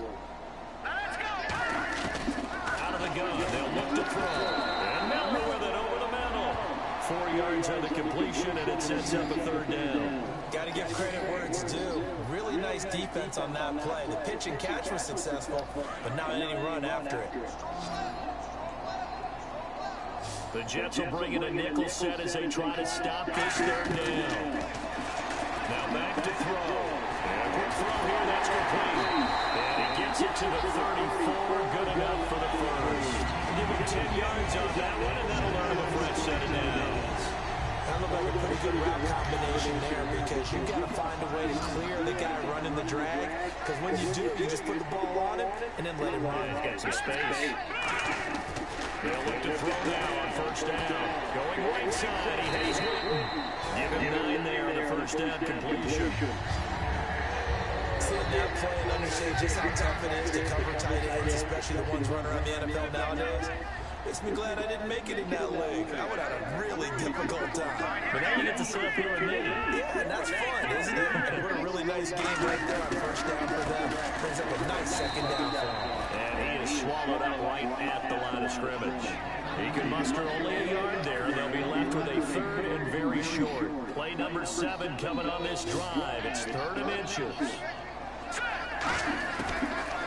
Out of the gun, they'll look to throw. And Miller with it over the middle. 4 yards on the completion, and it sets up a third down.
Got to give credit where it's due. Really nice defense on that play. The pitch and catch was successful, but not any run after it.
The Jets will bring in a nickel set as they try to stop this third down. Now back to throw. And a quick throw here, that's complete. And he gets it to the 34, good enough for the first. Give him 10 yards on that one, and that'll earn him a fresh set of downs.
That looked like a pretty good route combination there because you've got to find a way to clear the guy running the drag. Because when you do, you just put the ball on him and then let him run.
He's got some space. They'll look to throw now on first down. Going right side, he has Witten. Give him 9 there on the first down completion.
Seeing that play and understand just how tough it is to cover tight ends, especially the ones running around the NFL nowadays. Makes me glad I didn't make it in that leg. I would have had a really difficult time.
But now you get to sit up here and make it.
Yeah, and that's fun, isn't it? And what a really nice game right there on first down for them. Brings up a nice second down for them.
And he is swallowed out right at the line of scrimmage. He can muster only a yard there, and they'll be left with a third and very short. Play number 7 coming on this drive. It's 3rd and inches.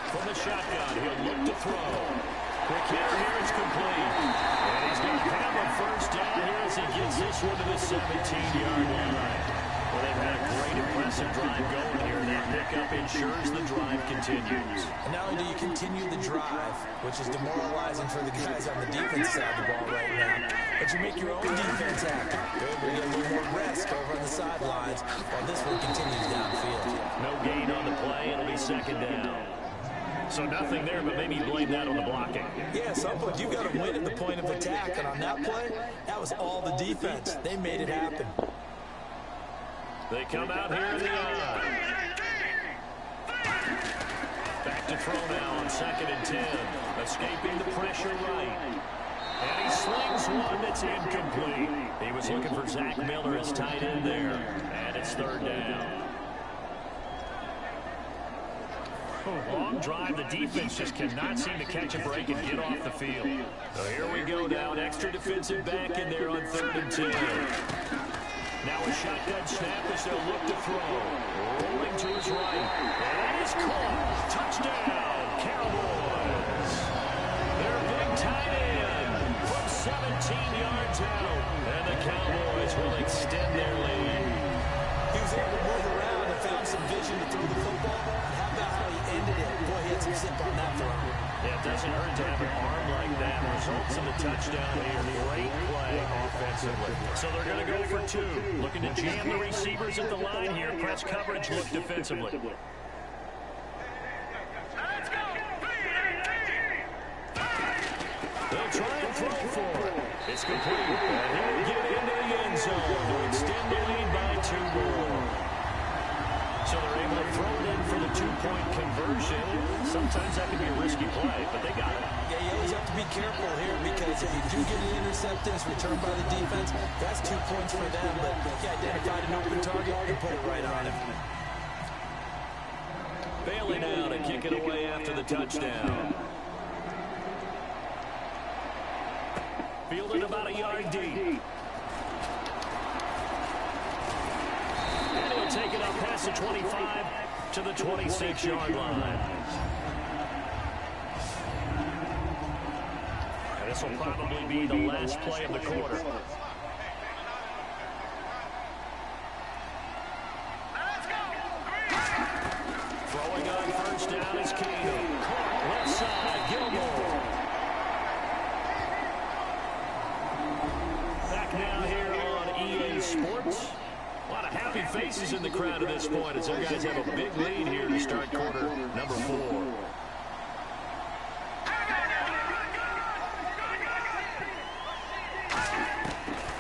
From the shotgun, he'll look to throw. Quick hit here, it's complete. And he's going to have a first down here as he gets this one to the 17-yard line. Well, they've had a great, impressive drive going here. That pickup ensures the drive continues.
And not only do you continue the drive, which is demoralizing for the guys on the defense side of the ball right now, but you make your own defense happy. You're able to get a little more rest over on the sidelines while this one continues downfield.
No gain on the play. It'll be second down. So nothing there, but maybe you blame that on the blocking.
Yeah, at some point you've got to win at the point of attack, and on that play, that was all the defense. They made it happen.
They come out here in the eye. Back to throw now on 2nd and 10. Escaping the pressure right. And he slings one that's incomplete. He was looking for Zach Miller as tight end there. And it's 3rd down. Long drive. The defense just cannot seem to catch a break and get off the field. So here we go now. An extra defensive back in there on 3rd and 10. Now a shotgun snap as they'll look to throw. Rolling to his right. And it's caught. Touchdown, Cowboys. Their big tight end from 17 yards out. And the Cowboys will extend their lead.
He was able to move around and found some vision to throw the football. How about how he ended it? Boy, he had some zip on that throw.
Yeah, it doesn't hurt to have an arm like that. Results in the touchdown here. Great play offensively. So they're going to go for 2. Looking to jam the receivers at the line here. Press coverage, look defensively. They'll try and throw for it. It's complete. And he'll get into the end zone to extend the lead by 2 more. So they're able to throw it in for the 2-point conversion. Sometimes that can be a risky play, but they got it.
Yeah, you always have to be careful here because if you do get an interception, it's returned by the defense. That's 2 points for them, but he identified an open target and put it right on him.
Bailey now to kick it away after the touchdown. Fielded about a yard deep. And he'll take it up past the 25 to the 26-yard line. This will probably be the last play of the quarter. Throwing on first down is Keenum. Left side, Gilmore. Back now here on EA Sports. A lot of happy faces in the crowd at this point as their guys have a big lead here to start quarter number 4.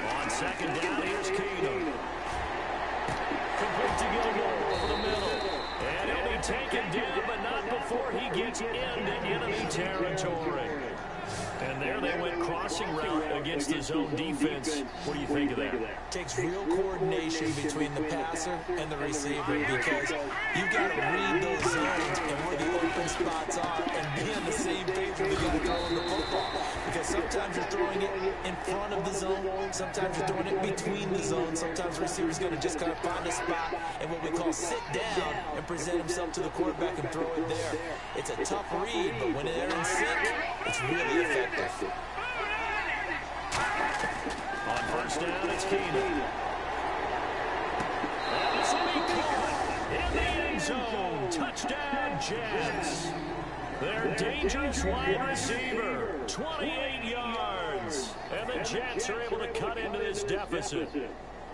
On second down, here's Keenum. Complete to Gilmore over the middle. And he'll be taken down, but not before he gets into enemy territory. And there they went crossing route against his own defense. What do you think of that?
Takes real coordination between the passer and the receiver because you've got to read those zones and where the open spots are and be on the same page when you got to throw the football. Because sometimes you're throwing it in front of the zone, sometimes you're throwing it between the zones, sometimes the receiver's going to just kind of find a spot and what we call sit down and present himself to the quarterback and throw it there. It's a tough read, but when they're in sync, it's really effective.
On first down, it's Keenum. And this will be caught in the end zone. Touchdown, Jets. Their dangerous wide receiver, 28 yards. And the Jets are able to cut into this deficit.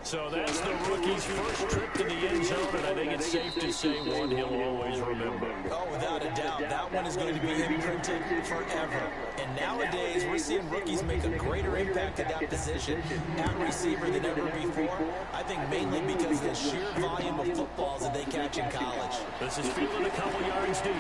So that's the rookie's first trip to the end zone, and I think it's safe to say one he'll always remember.
Oh, without a doubt. That one is going to be imprinted forever. And nowadays, we're seeing rookies make a greater impact at that position at receiver than ever before. I think mainly because of the sheer volume of footballs that they catch in college.
This is fielded a couple yards deep.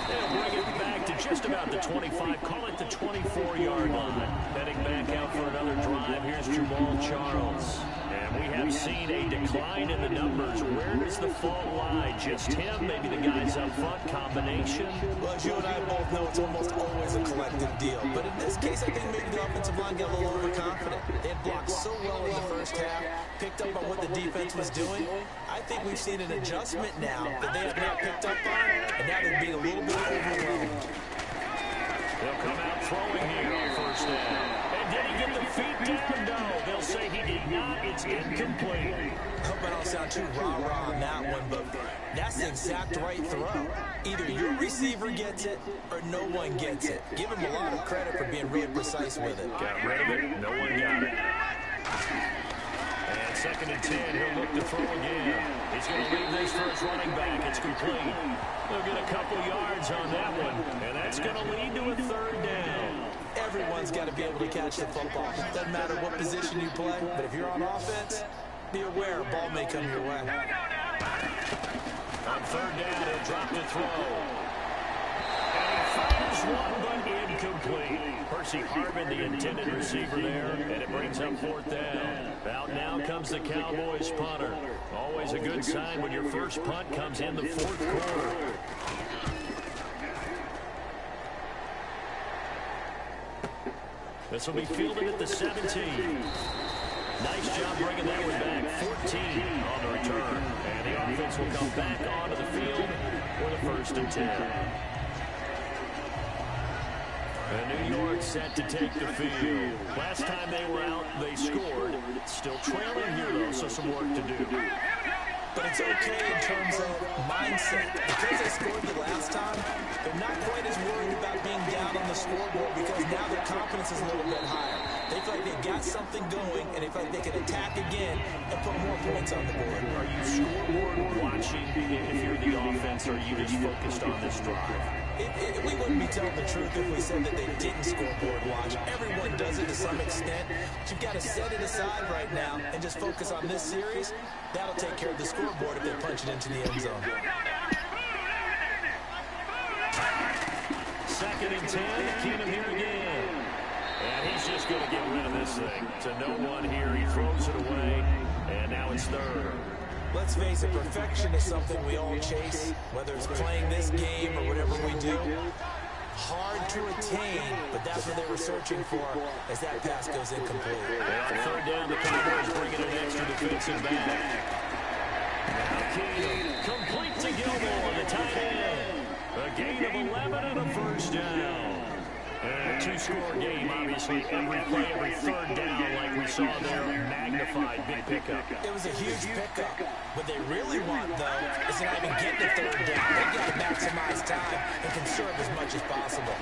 They'll bring it back to just about the 25, call it the 24-yard line. Heading back out for another drive, here's Jamal Charles. And we have seen a decline in the numbers. Where does the fault lie? Just him, maybe the guys up front, combination?
Well, as you and I both know, it's almost always a collective deal. But in this case, I think maybe the offensive line got a little overconfident. They had blocked so well in the first half, picked up on what the defense was doing. I think we've seen an adjustment now that they have not picked up on, and now they're being a little bit overwhelmed.
They'll come out throwing here on first down. And did he get the feet down? No, they'll say he did not. It's incomplete.
Hope I don't sound too rah-rah on that one, but that's the exact right throw. Either your receiver gets it or no one gets it. Give him a lot of credit for being really precise with it.
Got rid of it. No one got it. And second and 10, he'll look to throw again. He's going to leave this for his running back. It's complete. They'll get a couple yards on that one, and that's going to lead to a third down.
Everyone's got to be able to catch the football. Doesn't matter what position you play, but if you're on offense, be aware a ball may come your way.
On third down, he'll drop to throw. And he fires one, but incomplete. Percy Harvin, the intended receiver there, and it brings up fourth down. Out now comes the Cowboys punter. Always a good sign when your first punt comes in the fourth quarter. This will be fielded at the 17. Nice job bringing that one back. 14 on the return. And the offense will come back onto the field for the first and 10. And New York set to take the field. Last time they were out, they scored. Still trailing here, though, so some work to do.
But it's okay in terms of mindset. Because they scored the last time, they're not quite as worried about being down on the scoreboard because now their confidence is a little bit higher. They feel like they've got something going, and they feel like they can attack again and put more points on the board.
Are you scoreboard watching if you're the offense, or are you just focused on this drive?
We wouldn't be telling the truth if we said that they didn't scoreboard watch. Everyone does it to some extent. But you've got to set it aside right now and just focus on this series. That'll take care of the scoreboard if they punch it into the end zone.
Second and 10, Keenum here again. And he's just going to get rid of this thing. To no one here, he throws it away, and now it's third.
Let's face it, perfection is something we all chase, whether it's playing this game or whatever we do. Hard to attain, but that's what they were searching for as that pass goes incomplete.
And on third down, the Cowboys bringing an extra defensive back. Now Keenum, complete to Gilmore, the tight end. A gain of 11 and a first down. A two-score game, obviously. Every play, every third down, like we saw there, magnified big pickup.
It was a huge pickup. What they really want, though, is to not even get the third down. They've got to maximize time and conserve as much as possible.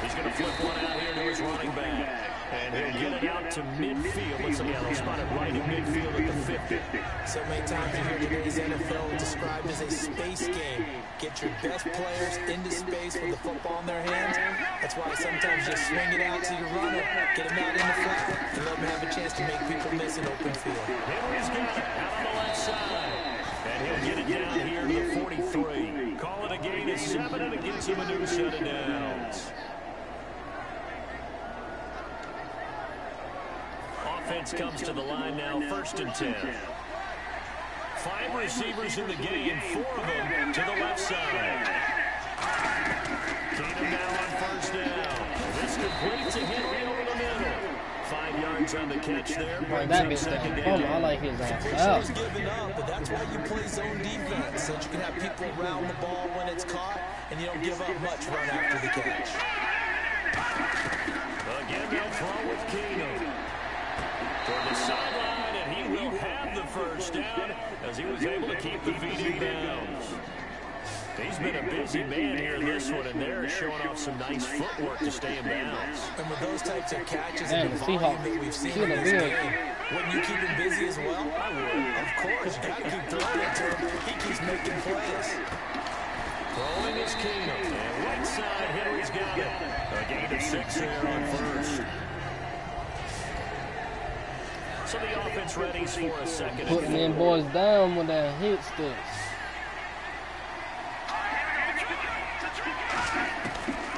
He's going to flip one out here to his running back. And he'll get it out to midfield. Looks like they'll spot it right in midfield at the 50.
So many times you hear today's NFL described as a space game. Get your best players into space with the football in their hands. That's why sometimes you swing it out to your runner, get him out in the flat, and let him have a chance to make people miss an open field.
Henry's got it out on the left side. And he'll get it down here to the 43. Call it a gain of 7, and it gives him a new set of downs. Offense comes to the line now, 1st and 10. 5 receivers in the game, 4 of them to the left side. Keenum now on 1st down. This completes a hit right over the middle. 5 yards on the catch there.
That second down. I like his ass.
He's giving up, but that's why you play zone defense, so that you can have people around the ball when it's caught, and you don't give up much run after the catch.
Again, they'll throw with Keenum. For the sideline, and he will have the 1st down as he was able to keep the feet in bounds. He's been a busy man here in this one, and they're showing off some nice footwork to stay in bounds.
And with those types of catches and the volume that we've seen in this game, wouldn't you keep him busy as well?
I would.
Of course, you got to keep throwing it to him. He keeps making plays.
Throwing is Keenum, and right side, Henry's got it. A gain of 6 there on 1st. So the offense readies for a 2nd.
Putting them boys down with that hit sticks.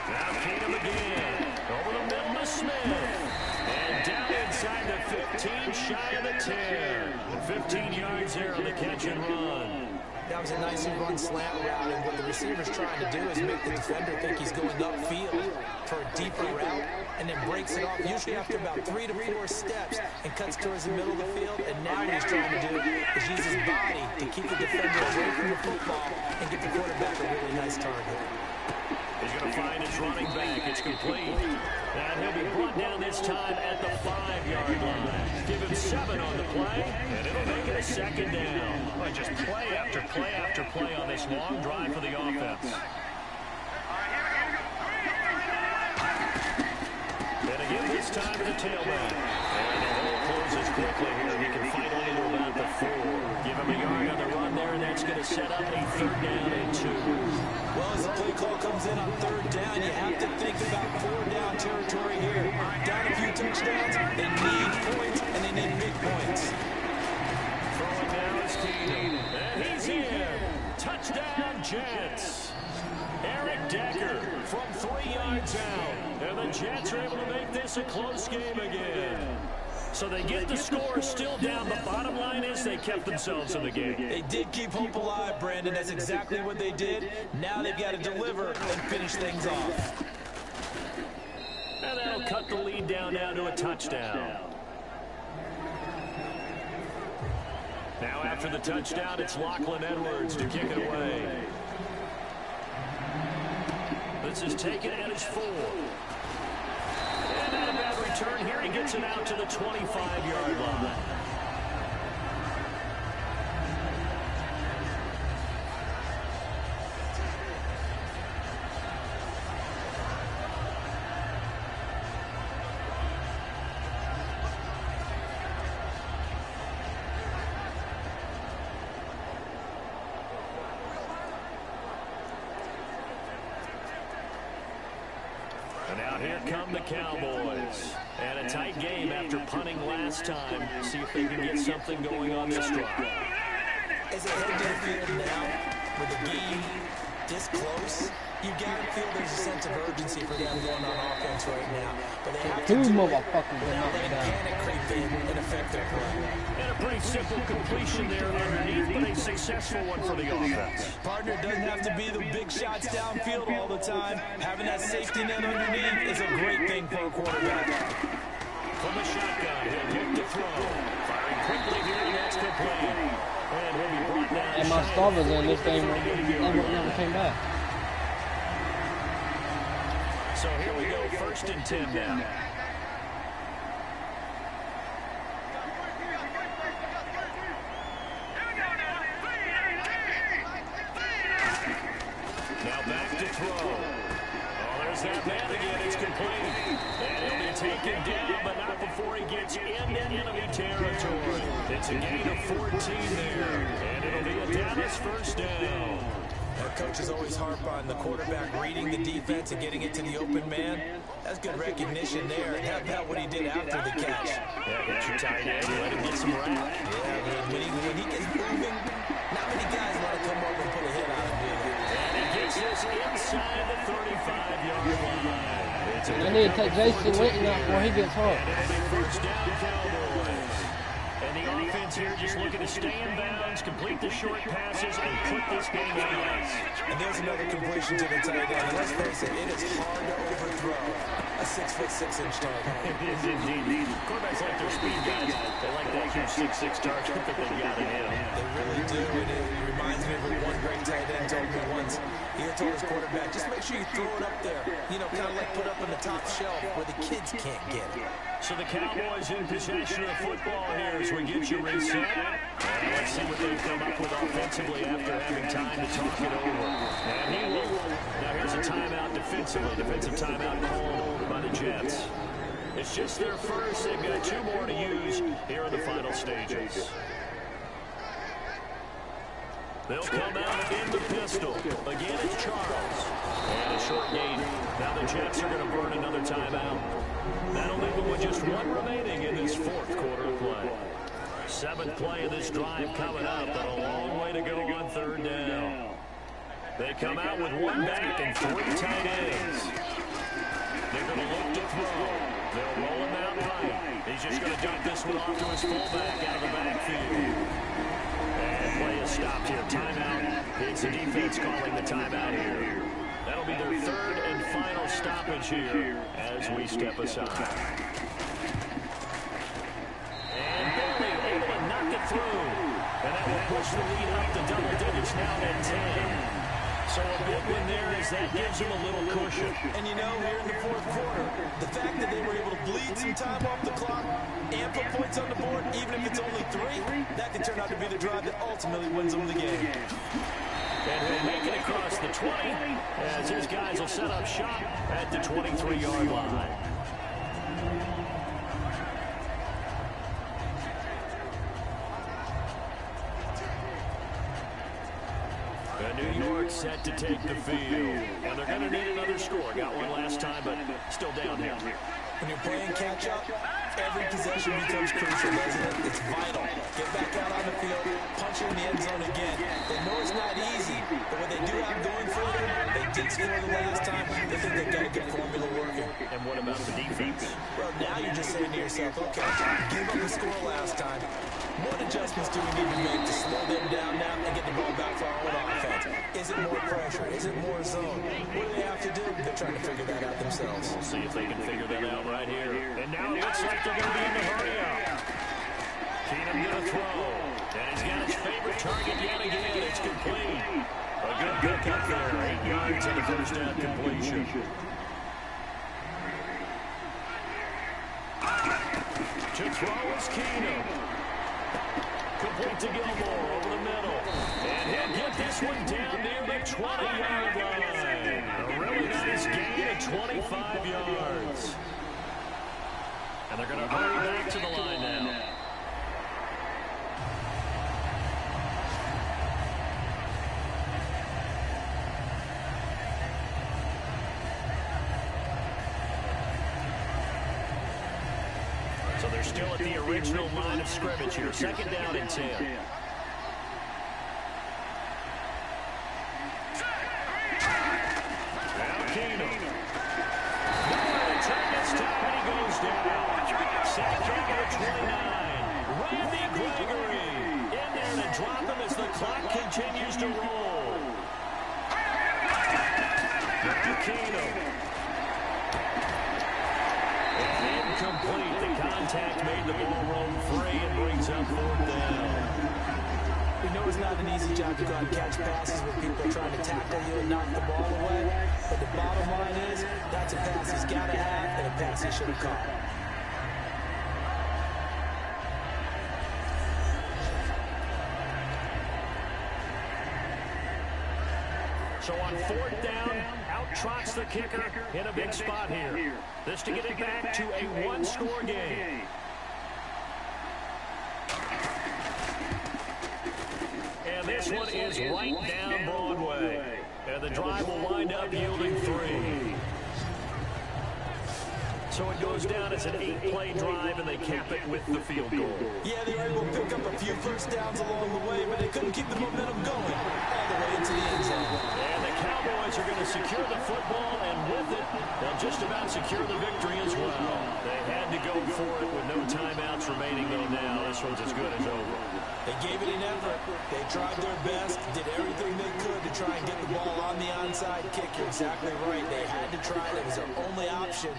Now Keenum again. Over the middle to Smith. And down inside the 15, shy of the 10. And 15 yards there on the catch and run.
That was a nicely run slant route, and what the receiver's trying to do is make the defender think he's going upfield for a deeper route, and then breaks it off, usually after about 3 to 4 steps, and cuts towards the middle of the field. And now what he's trying to do is use his body to keep the defender away from the football and get the quarterback a really nice target.
He's going to find his running back. It's complete. And he'll be brought down this time at the 5-yard line. Give him 7 on the play, and it'll make it a 2nd down. Well, just play after play after play on this long drive for the offense. And again, this time to the tailback. And the hole closes quickly here. He can fight on to about the 4. Give him a yard on the run there, and that's going to set up a 3rd down and 2.
Well, as the play call comes in on 3rd down, you have to think about 4-down territory here. Down a few touchdowns, they need points, and they need big points.
Throwing now is Keenum. And he's in. Touchdown, Jets. Eric Decker from 3 yards out. And the Jets are able to make this a close game again. So they get the score still down. The bottom line is they kept themselves in the game.
They did keep hope alive, Brandon. That's exactly what they did. Now they've got to deliver and finish things off.
And that'll cut the lead down now to a touchdown. Now after the touchdown, it's Lachlan Edwards to kick it away. This is taken at his 4. And not a bad return here. He gets it out to the 25-yard line. And now here come the Cowboys. And a tight game after punting last time. See if they can get something going on this drive.
As they head to the field now, with the game this close, you got to feel there's a sense of urgency for them going on offense right now. But they have to do it without letting panic creep in and affect their play.
And a pretty simple completion there underneath, but a successful one for the offense.
Partner, doesn't have to be the big shots downfield all the time. Having that safety net underneath is a great thing for a quarterback.
From the shotgun, he'll look to throw. Firing quickly here, and that's complete. And he'll be brought down.
And my starters in this game never came back.
So here we go, 1st and 10 now. Now back to throw. Oh, there's that man again. It's complete. And he'll be taken down, but not before he gets into enemy territory. It's a gain of 14 there. And it'll be a Dallas 1st down.
Coaches always harp on the quarterback reading the defense and getting it to the open man. That's good recognition there. And how about what he did after the catch?
Yeah, get your tight end. Let him get some rap.
Yeah, when he gets moving, not many guys want to come over and pull a hit out of him.
And he gets this inside the 35-yard line.
I need to take Jason Witten out before he gets hurt.
And it'll be 1st down, Cowboys. And the offense here just looking to stay in bounds, complete the short passes, and put this game on ice.
And there's another completion to the tight end. Let's face it, it is hard to overthrow a 6'6" target.
It is indeed. Quarterbacks like their speed guys. They like that huge 6'6" target that they got in him.
They really do. And it reminds me of what one great tight end told me once. He told his quarterback, just make sure you throw it up there. You know, kind of like put up on the top shelf where the kids can't get it.
So the Cowboys in possession of the football here as we get you reset. And let's see what they come up with offensively after having time to talk it over. And he will. Now here's a timeout defensively. Defensive timeout called by the Jets. It's just their first. They've got 2 more to use here in the final stages. They'll come out in the pistol. Again, it's Charles. And a short gain. Now the Jets are going to burn another timeout. That'll leave them with just 1 remaining in this 4th quarter of play. 7th play of this drive coming up, but a long way to go on 3rd down. They come out with 1 back and 3 tight ends. They're going to look to throw. They'll roll him out right. He's just going to dump this one off to his fullback out of the backfield. And play is stopped here. Timeout. It's the defense calling the timeout here. That'll be their 3rd and final stoppage here as we step aside. And barely able to knock it through. And that will push the lead up to double digits now at 10. So a big win there as that gives them a little cushion.
And you know, here in the 4th quarter, the fact that they were able to bleed some time off the clock and put points on the board, even if it's only 3, that could turn out to be the drive that ultimately wins them the game.
And he'll make it across the 20 as his guys will set up shop at the 23-yard line. And New York set to take the field. And they're going to need another score. Got one last time, but still down here.
When you're playing catch-up, every possession becomes crucial, doesn't it? It's vital. Get back out on the field, punch in the end zone again. They know it's not easy, but what they do have going for them, they did score the last time. They think they've got a good formula working.
And what about the defense?
Well, now you're just saying to yourself, okay, give up the score last time. What adjustments do we need to make to slow them down now and get the ball back for our own offense? Is it more pressure? Is it more zone? What do they have to do? They're trying to figure that out themselves.
We'll see if they can figure that out right here. And now it looks like they're going to be in the hurry up. Keenum going to throw. And he's got his favorite target yet again. It's complete. A good pickup there. 8 yards on the 1st down completion. To throw is Keenum. Complete to Gilmore over the middle. And he'll get this one down near the 20-yard line. A really nice gain of 25 yards. And they're going to hurry back to the line now. So they're still at the original line of scrimmage here. 2nd down and 10. Now Keenum. Nowhere to turn this time, and he goes down. Sack number 29. Randy Gregory in there to drop him as the clock continues to roll. Now Keenum. And incomplete. The contact made the ball roam free and brings up 4th down.
We know it's not an easy job to go out and catch passes when people are trying to tackle you and knock the ball away. But the bottom line is, that's a pass he's got to have and a pass he should have caught.
So on 4th down, out trots the kicker in a big spot here. This to get it back to a one-score game. And this one is right down Broadway. And the drive will wind up yielding 3. So it goes down as an 8-play drive, and they cap it with the field goal.
Yeah, they were able to pick up a few first downs along the way, but they couldn't keep the momentum going all the way into the end zone.
And the Cowboys are going to secure the football, and with it, they'll just about secure the victory as well. They had to go for it with no timeouts remaining, though now. This one's as good as over.
They gave it an effort. They tried their best, did everything they could to try and get the ball on the onside kick. You're exactly right. They had to try it. It was their only option.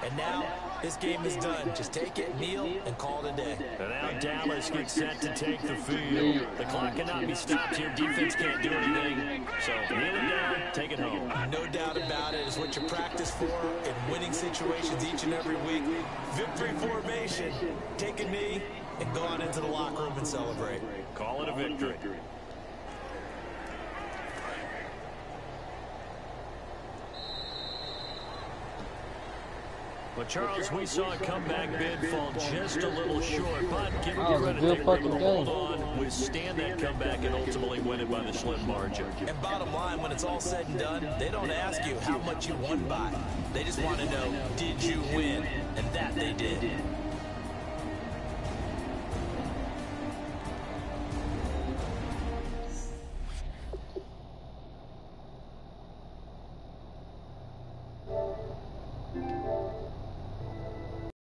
And now this game is done. Just take it, kneel, and call it a day.
And now Dallas gets set to take the field. The clock cannot be stopped here. Defense can't do anything. So kneel it down, take it home.
No doubt about it. It's what you practice for in winning situations each and every week. Victory formation. Take a knee and go on into the locker room and celebrate.
Call it a victory. Well, Charles, we saw a comeback bid fall just a little short, but give them credit, they were able to hold on, withstand that comeback, and ultimately win it by the slim margin.
And bottom line, when it's all said and done, they don't ask you how much you won by. They just want to know, did you win? And that they did.